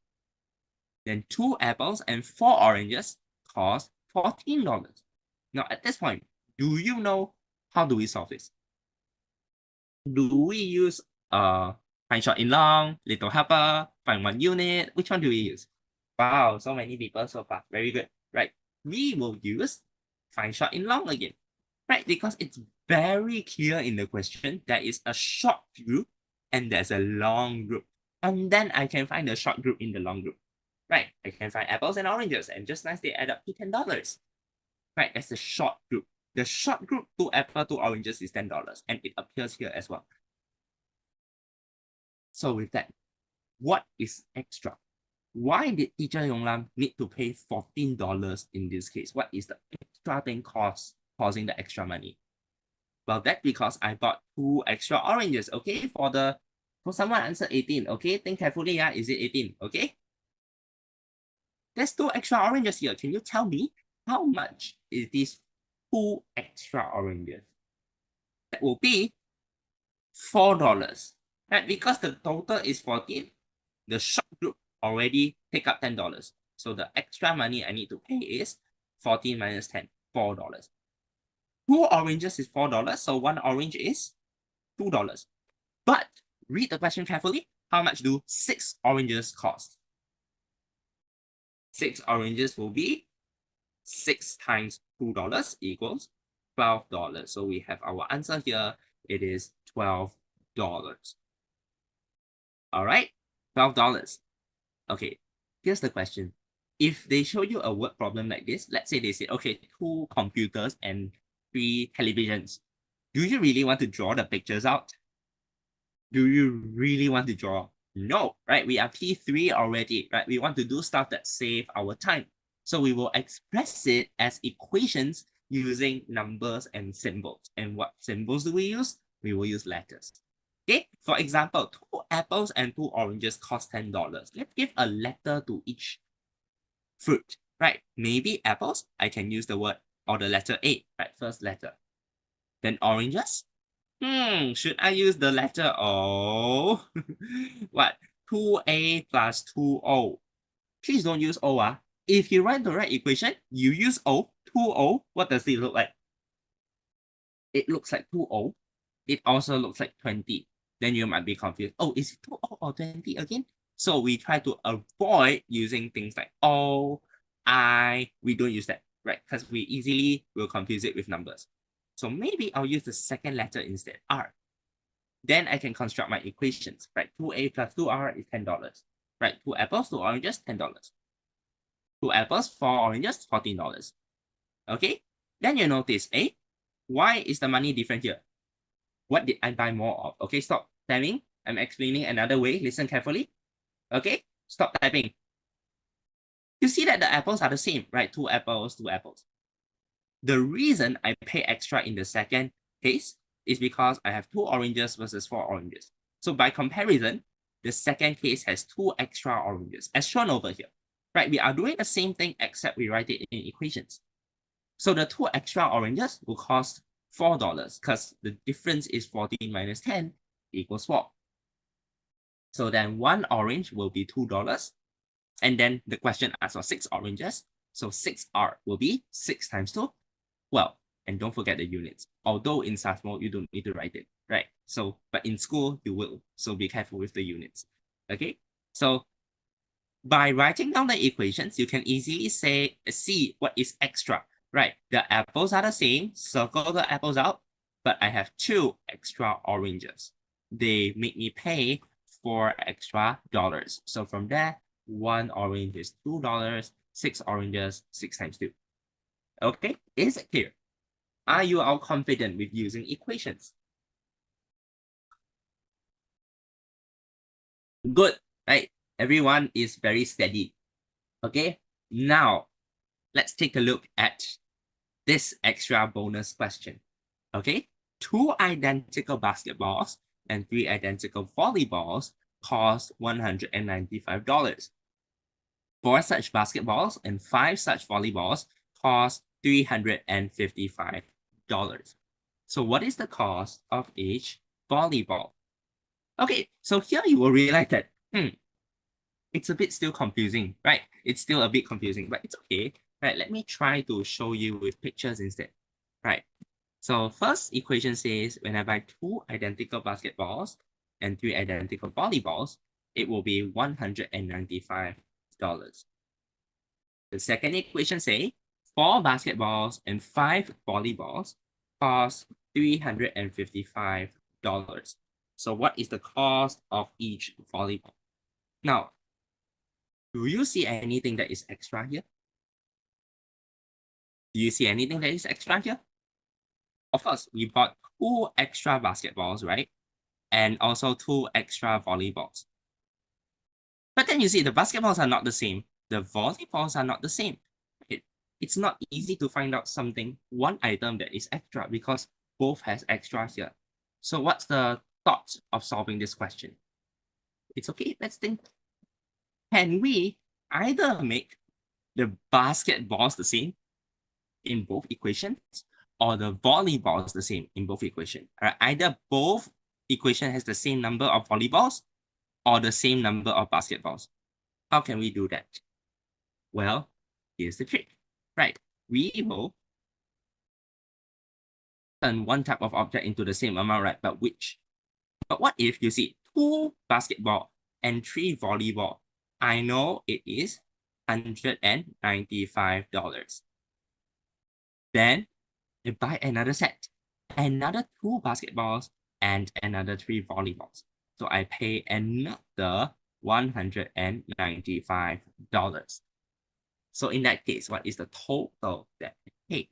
Then 2 apples and 4 oranges cost $14. Now at this point, do you know how do we solve this? Do we use a Find short in long, little helper, find one unit. Which one do we use? Wow, so many people so far. Very good. Right. We will use find short in long again. Right, because it's very clear in the question there is a short group and there's a long group. And then I can find the short group in the long group. Right, I can find apples and oranges and just nice they add up to $10. Right, that's the short group. The short group, 2 apples, 2 oranges is $10 and it appears here as well. So with that, what is extra? Why did teacher Yonglam need to pay $14 in this case? What is the extra thing causing the extra money? Well, that's because I bought 2 extra oranges, okay? For someone answer 18, okay? Think carefully, yeah? Is it 18, okay? There's 2 extra oranges here. Can you tell me how much is these 2 extra oranges? That will be $4, right? Because the total is 14, the short group already take up $10. So the extra money I need to pay is 14 minus 10, $4. 2 oranges is $4, so 1 orange is $2. But read the question carefully. How much do 6 oranges cost? 6 oranges will be 6 times $2 equals $12. So we have our answer here. It is $12. All right, $12. Okay, here's the question. If they show you a word problem like this, let's say they say, okay, 2 computers and 3 televisions. Do you really want to draw the pictures out? Do you really want to draw? No, right? We are P3 already, right? We want to do stuff that save our time. So we will express it as equations using numbers and symbols. And what symbols do we use? We will use letters. Okay, for example, 2 apples and 2 oranges cost $10. Let's give a letter to each fruit, right? Maybe apples, I can use the word or the letter A, right? First letter. Then oranges, should I use the letter O? What? 2A plus 2O. Please don't use O. If you write the right equation, you use O, 2O. What does it look like? It looks like 2O. It also looks like 20. Then you might be confused. Oh, is it 2O or 20 again? So we try to avoid using things like O, I. We don't use that, right? Because we easily will confuse it with numbers. So maybe I'll use the second letter instead, R. Then I can construct my equations, right? 2A plus 2R is $10, right? 2 apples, 2 oranges, $10. 2 apples, 4 oranges, $14. Okay? Then you notice, why is the money different here? What did I buy more of? Okay, stop typing. I'm explaining another way. Listen carefully. Okay, stop typing. You see that the apples are the same, right? 2 apples, 2 apples. The reason I pay extra in the second case is because I have 2 oranges versus 4 oranges. So by comparison, the second case has 2 extra oranges, as shown over here. Right, we are doing the same thing except we write it in equations. So the 2 extra oranges will cost $4 because the difference is 14 minus 10 equals 4. So then 1 orange will be $2. And then the question asks for 6 oranges. So 6R will be 6 times 2. Well, and don't forget the units. Although in Sasmo, you don't need to write it, right? So, but in school, you will. So be careful with the units, okay? So by writing down the equations, you can easily see what is extra, right? The apples are the same, circle the apples out, but I have 2 extra oranges. They make me pay 4 extra dollars. So from there, 1 orange is $2, 6 oranges, 6 times 2. Okay, is it clear? Are you all confident with using equations? Good, right? Everyone is very steady. Okay, now let's take a look at this extra bonus question. Okay, 2 identical basketballs and 3 identical volleyballs cost $195. 4 such basketballs and 5 such volleyballs cost $355. So what is the cost of each volleyball? Okay, so here you will realize that, it's a bit still confusing, right? It's still a bit confusing, but it's okay. Right, let me try to show you with pictures instead. Right, so first equation says when I buy 2 identical basketballs, and 3 identical volleyballs, it will be $195. The second equation say 4 basketballs and 5 volleyballs cost $355. So what is the cost of each volleyball? Now, do you see anything that is extra here? Do you see anything that is extra here? Of course, we bought 2 extra basketballs, right? And also 2 extra volleyballs. But then you see the basketballs are not the same. The volleyballs are not the same. It's not easy to find out one item that is extra because both has extra here. So what's the thought of solving this question? It's okay, let's think. Can we either make the basketballs the same in both equations or the volleyballs the same in both equations? Either both equation has the same number of volleyballs or the same number of basketballs. How can we do that? Well, here's the trick, right? We will turn one type of object into the same amount, right? But which? But what if you see 2 basketball and 3 volleyball? I know it is $195. Then you buy another set, another 2 basketballs and another 3 volleyballs. So I pay another $195. So in that case, what is the total that I pay?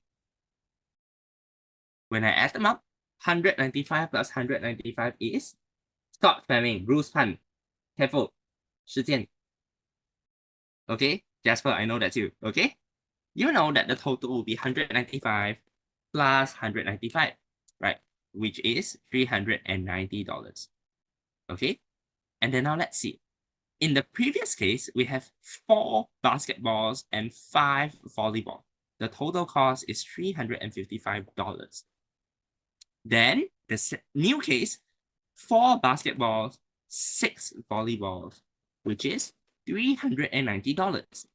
When I add them up, 195 plus 195 is, stop spamming, Bruce Pan. Careful, 时间. Okay, Jasper, I know that's you, okay? You know that the total will be 195 plus 195, right? Which is $390, okay? And then now let's see. In the previous case, we have 4 basketballs and 5 volleyball. The total cost is $355. Then the new case, 4 basketballs, 6 volleyballs, which is $390.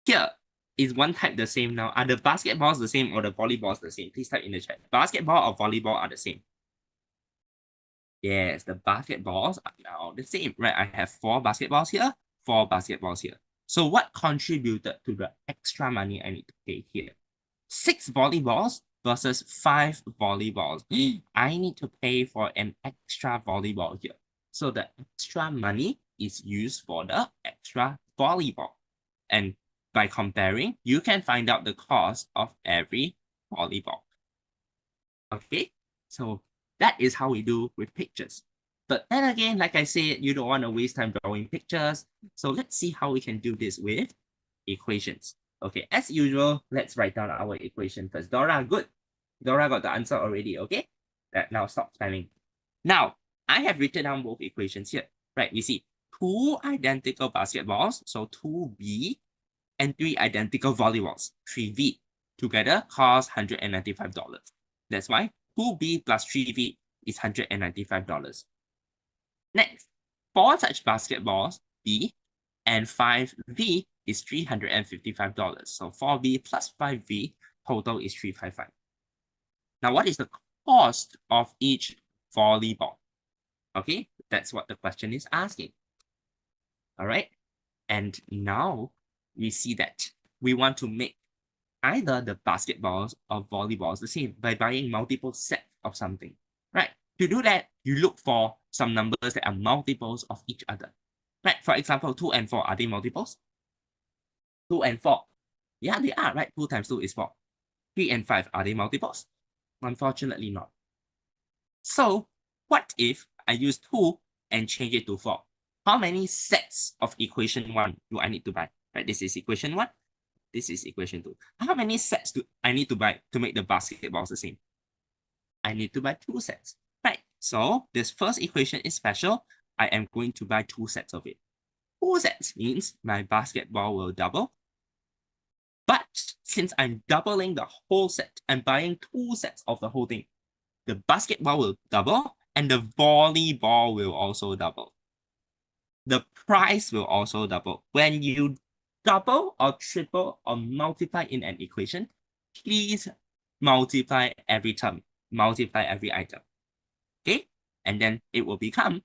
Here, is one type the same now? Are the basketballs the same or the volleyballs the same? Please type in the chat. Basketball or volleyball are the same? Yes, the basketballs are now the same, right? I have 4 basketballs here, 4 basketballs here. So what contributed to the extra money I need to pay here? 6 volleyballs versus 5 volleyballs. I need to pay for an extra volleyball here. So the extra money is used for the extra volleyball. And by comparing, you can find out the cost of every volleyball. Okay, so that is how we do with pictures. But then again, like I said, you don't want to waste time drawing pictures. So let's see how we can do this with equations. Okay, as usual, let's write down our equation first. Dora, good. Dora got the answer already, okay? Now stop spamming. Now, I have written down both equations here. Right, we see 2 identical basketballs, so 2B, and 3 identical volleyballs, 3V. Together cost $195. That's why 2B plus 3V is $195. Next, 4 such basketballs, B, and 5V is $355. So 4V plus 5V total is $355. Now, what is the cost of each volleyball? Okay, that's what the question is asking. All right, and now we see that we want to make either the basketballs or volleyballs the same by buying multiple sets of something, right? To do that, you look for some numbers that are multiples of each other, right? For example, 2 and 4, are they multiples? 2 and 4, yeah, they are, right? 2 times 2 is 4. 3 and 5, are they multiples? Unfortunately not. So what if I use 2 and change it to 4? How many sets of equation 1 do I need to buy? Right, this is equation 1. This is equation 2. How many sets do I need to buy to make the basketballs the same? I need to buy 2 sets. Right, so this first equation is special. I am going to buy 2 sets of it. 2 sets means my basketball will double. But since I'm doubling the whole set, I'm buying 2 sets of the whole thing. The basketball will double and the volleyball will also double. The price will also double. When you double or triple or multiply in an equation, please multiply every term, multiply every item. Okay? And then it will become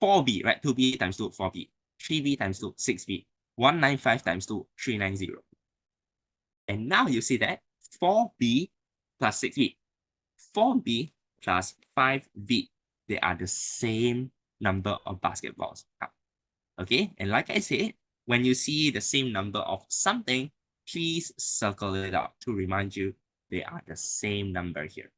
4b, right? 2b times 2, 4b. 3b times 2, 6b. 195 times 2, 390. And now you see that 4b plus 6b. 4b plus 5b. They are the same number of basketballs. Okay, and like I said, when you see the same number of something, please circle it out to remind you they are the same number here.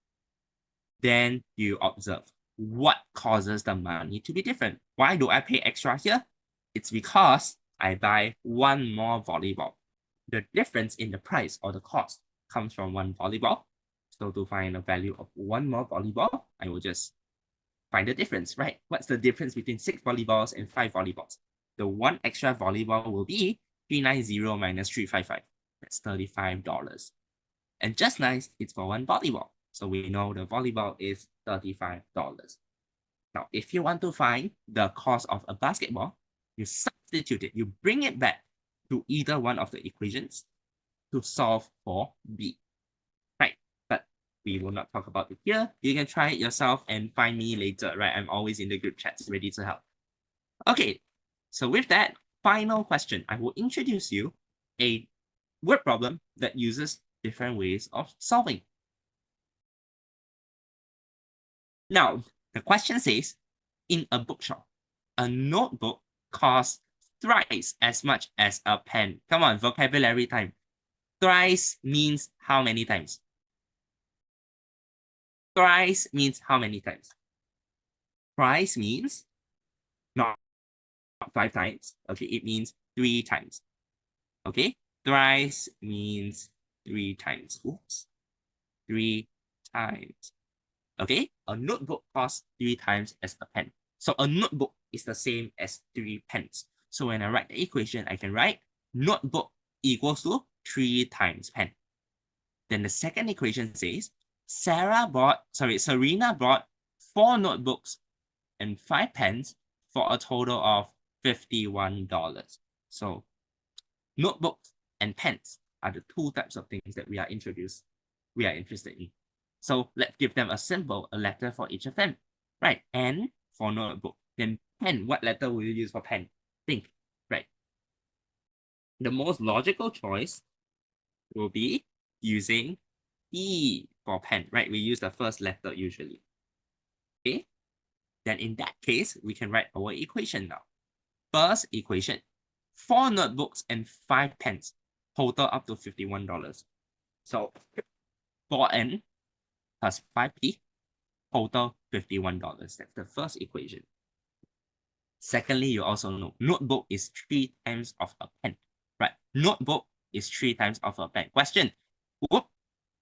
Then you observe what causes the money to be different. Why do I pay extra here? It's because I buy one more volleyball. The difference in the price or the cost comes from one volleyball. So to find the value of one more volleyball, I will just find the difference, right? What's the difference between 6 volleyballs and 5 volleyballs? The one extra volleyball will be 390 minus 355. That's $35. And just nice, it's for one volleyball. So we know the volleyball is $35. Now, if you want to find the cost of a basketball, you substitute it. You bring it back to either one of the equations to solve for B. Right? But we will not talk about it here. You can try it yourself and find me later, right? I'm always in the group chats ready to help. Okay, so with that, final question. I will introduce you a word problem that uses different ways of solving. Now, the question says, in a bookshop, a notebook costs thrice as much as a pen. Come on, vocabulary time. Thrice means how many times? Thrice means how many times? Thrice means not 5 times. Okay, it means 3 times. Okay, thrice means 3 times. Oops, 3 times. Okay, a notebook costs 3 times as a pen. So a notebook is the same as 3 pens. So when I write the equation, I can write notebook equals to 3 times pen. Then the second equation says Serena bought 4 notebooks and 5 pens for a total of $51. So notebooks and pens are the 2 types of things that we are interested in. So let's give them a symbol, a letter for each of them. Right, N for notebook. Then pen, what letter will you use for pen? Think, right? The most logical choice will be using E for pen, right? We use the first letter usually. Okay, then in that case, we can write our equation now. First equation, 4 notebooks and 5 pens, total up to $51. So 4N plus 5P, total $51. That's the first equation. Secondly, you also know notebook is 3 times of a pen, right? Notebook is 3 times of a pen. Question, whoop,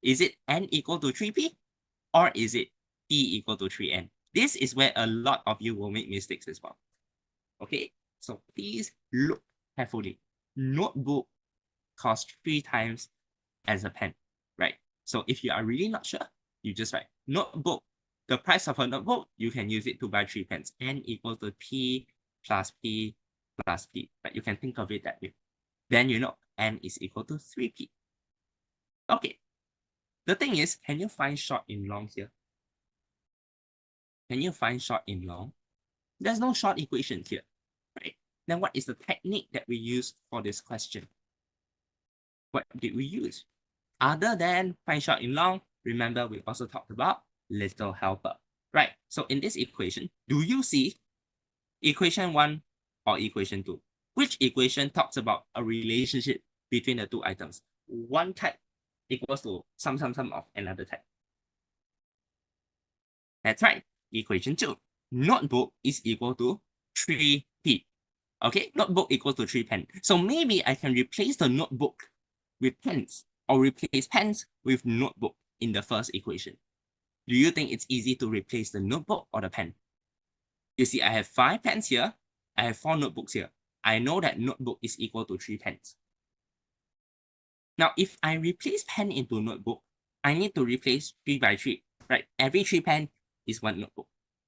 is it N equal to 3P or is it P equal to 3N? This is where a lot of you will make mistakes as well. Okay, so please look carefully. Notebook costs 3 times as a pen, right? So if you are really not sure, you just write notebook. The price of a notebook, you can use it to buy 3 pens. N equals to P plus P plus P. But you can think of it that way. Then you know N is equal to 3P. Okay. The thing is, can you find short in long here? Can you find short in long? There's no short equation here, right? Then what is the technique that we use for this question? What did we use? Other than find short in long, remember we also talked about little helper, right? So in this equation, do you see equation 1 or equation 2? Which equation talks about a relationship between the 2 items? One type equals to sum of another type. That's right, equation 2. Notebook is equal to 3P. Okay, notebook equals to 3 pen. So maybe I can replace the notebook with pens or replace pens with notebook in the first equation. Do you think it's easy to replace the notebook or the pen? You see, I have 5 pens here. I have 4 notebooks here. I know that notebook is equal to 3 pens. Now, if I replace pen into notebook, I need to replace 3 by 3, right? Every 3 pen is 1 notebook.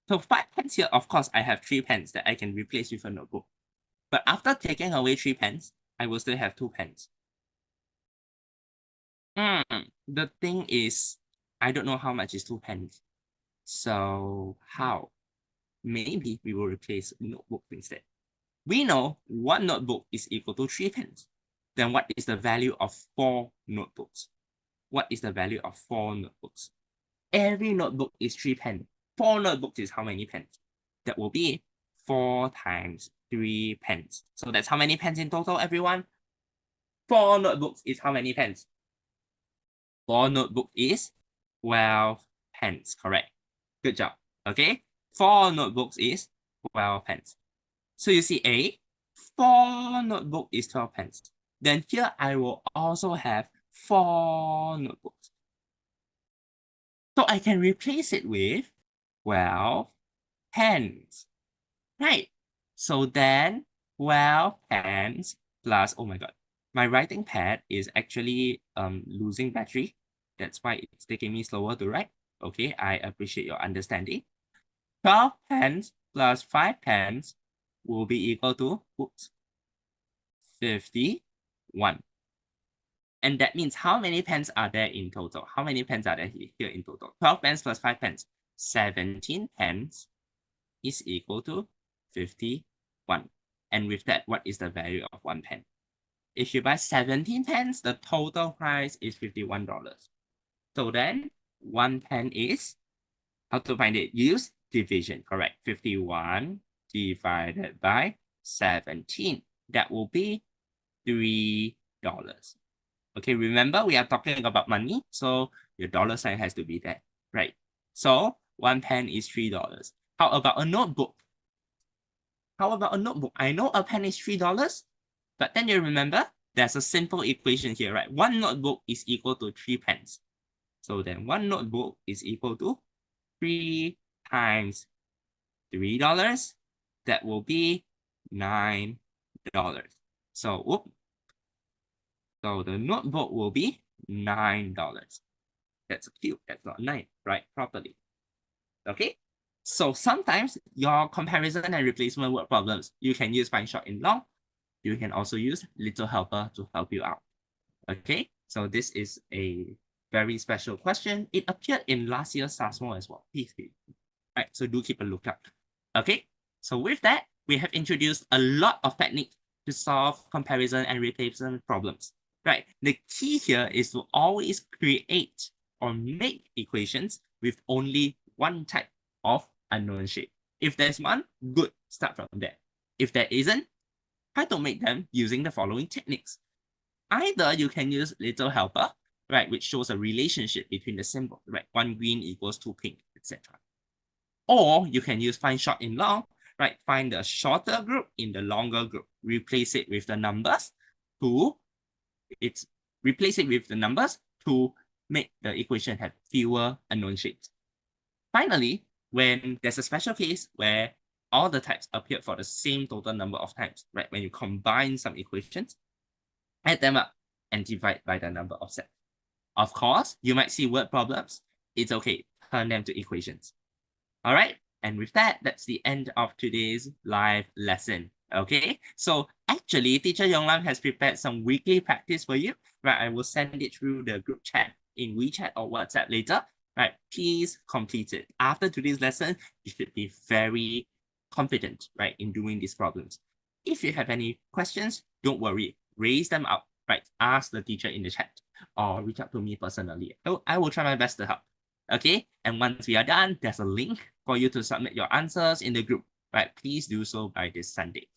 So 5 pens here, of course, I have 3 pens that I can replace with a notebook. But after taking away 3 pens, I will still have 2 pens. The thing is, I don't know how much is 2 pens. So how? maybe we will replace notebook instead. We know one notebook is equal to 3 pence. Then what is the value of 4 notebooks? What is the value of 4 notebooks? Every notebook is 3 pence. 4 notebooks is how many pence? That will be 4 times 3 pence. So that's how many pence in total, everyone? 4 notebooks is how many pence? 4 notebook is 12 pence, correct. Good job, okay? 4 notebooks is 12 pence. So you see A, 4 notebook is 12 pence. Then here I will also have 4 notebooks. So I can replace it with 12 pence, right? So then 12 pence plus, oh my God, my writing pad is actually losing battery. That's why it's taking me slower to write. Okay, I appreciate your understanding. 12 pence plus 5 pence will be equal to, oops, 51. And that means how many pence are there in total? How many pence are there here in total? 12 pence plus 5 pence. 17 pence is equal to 51. And with that, what is the value of 1 pen? If you buy 17 pence, the total price is $51. So then 1 pen is, how to find it? Use division, correct? 51 divided by 17. That will be $3. Okay, remember we are talking about money, so your dollar sign has to be there, right? So 1 pen is $3. How about a notebook? How about a notebook? I know a pen is $3, but then you remember there's a simple equation here, right? One notebook is equal to 3 pence. So then one notebook is equal to 3 times $3. That will be $9. So, whoop. So the notebook will be $9. That's a cube, that's not 9, right? Properly. Okay? So sometimes your comparison and replacement word problems, you can use find short in long. You can also use little helper to help you out. Okay? So this is a very special question. It appeared in last year's Sasmo as well. Right, so do keep a lookout. Okay? So with that, we have introduced a lot of techniques to solve comparison and replacement problems. Right? The key here is to always create or make equations with only one type of unknown shape. If there's one, good, start from there. If there isn't, try to make them using the following techniques. Either you can use little helper, right, which shows a relationship between the symbol, right? One green equals 2 pink, etc. Or you can use find short in long, right? Find the shorter group in the longer group. Replace it with the numbers to make the equation have fewer unknown shapes. Finally, when there's a special case where all the types appear for the same total number of times, right? When you combine some equations, add them up and divide by the number of sets. Of course, you might see word problems. It's okay, turn them to equations. All right, and with that, that's the end of today's live lesson. Okay, so actually, Teacher Yonglam has prepared some weekly practice for you. Right, I will send it through the group chat in WeChat or WhatsApp later. Right, please complete it. After today's lesson, you should be very confident, right, in doing these problems. If you have any questions, don't worry, raise them up. Right, ask the teacher in the chat or reach out to me personally. I will try my best to help. Okay, and once we are done, there's a link for you to submit your answers in the group, right? Please do so by this Sunday.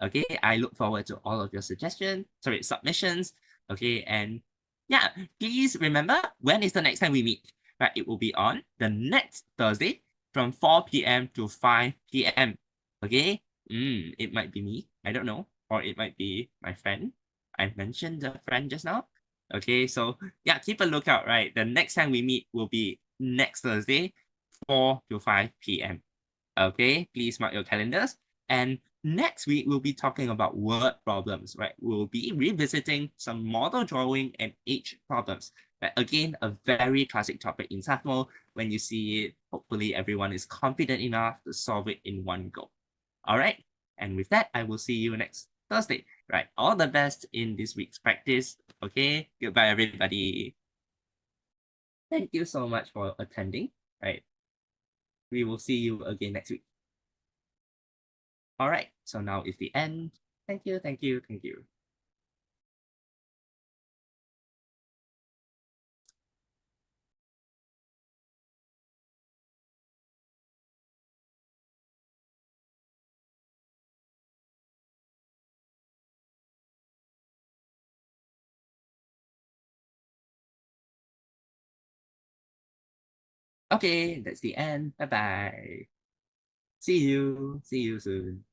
Okay, I look forward to all of your submissions. Okay, and yeah, please remember, when is the next time we meet? Right, it will be on the next Thursday from 4 p.m. to 5 p.m. Okay, it might be me, I don't know, or it might be my friend. I mentioned the friend just now. Okay, so yeah, keep a lookout, right? The next time we meet will be next Thursday, 4 to 5 p.m. Okay, please mark your calendars. And next week, we'll be talking about word problems, right? We'll be revisiting some model drawing and age problems. But again, a very classic topic in Sasmo. When you see it, hopefully everyone is confident enough to solve it in one go. All right, and with that, I will see you next Thursday. Right, all the best in this week's practice. Okay, goodbye, everybody. Thank you so much for attending. Right, we will see you again next week. All right, so now is the end. Thank you, thank you, thank you. Okay, that's the end. Bye bye. See you. See you soon.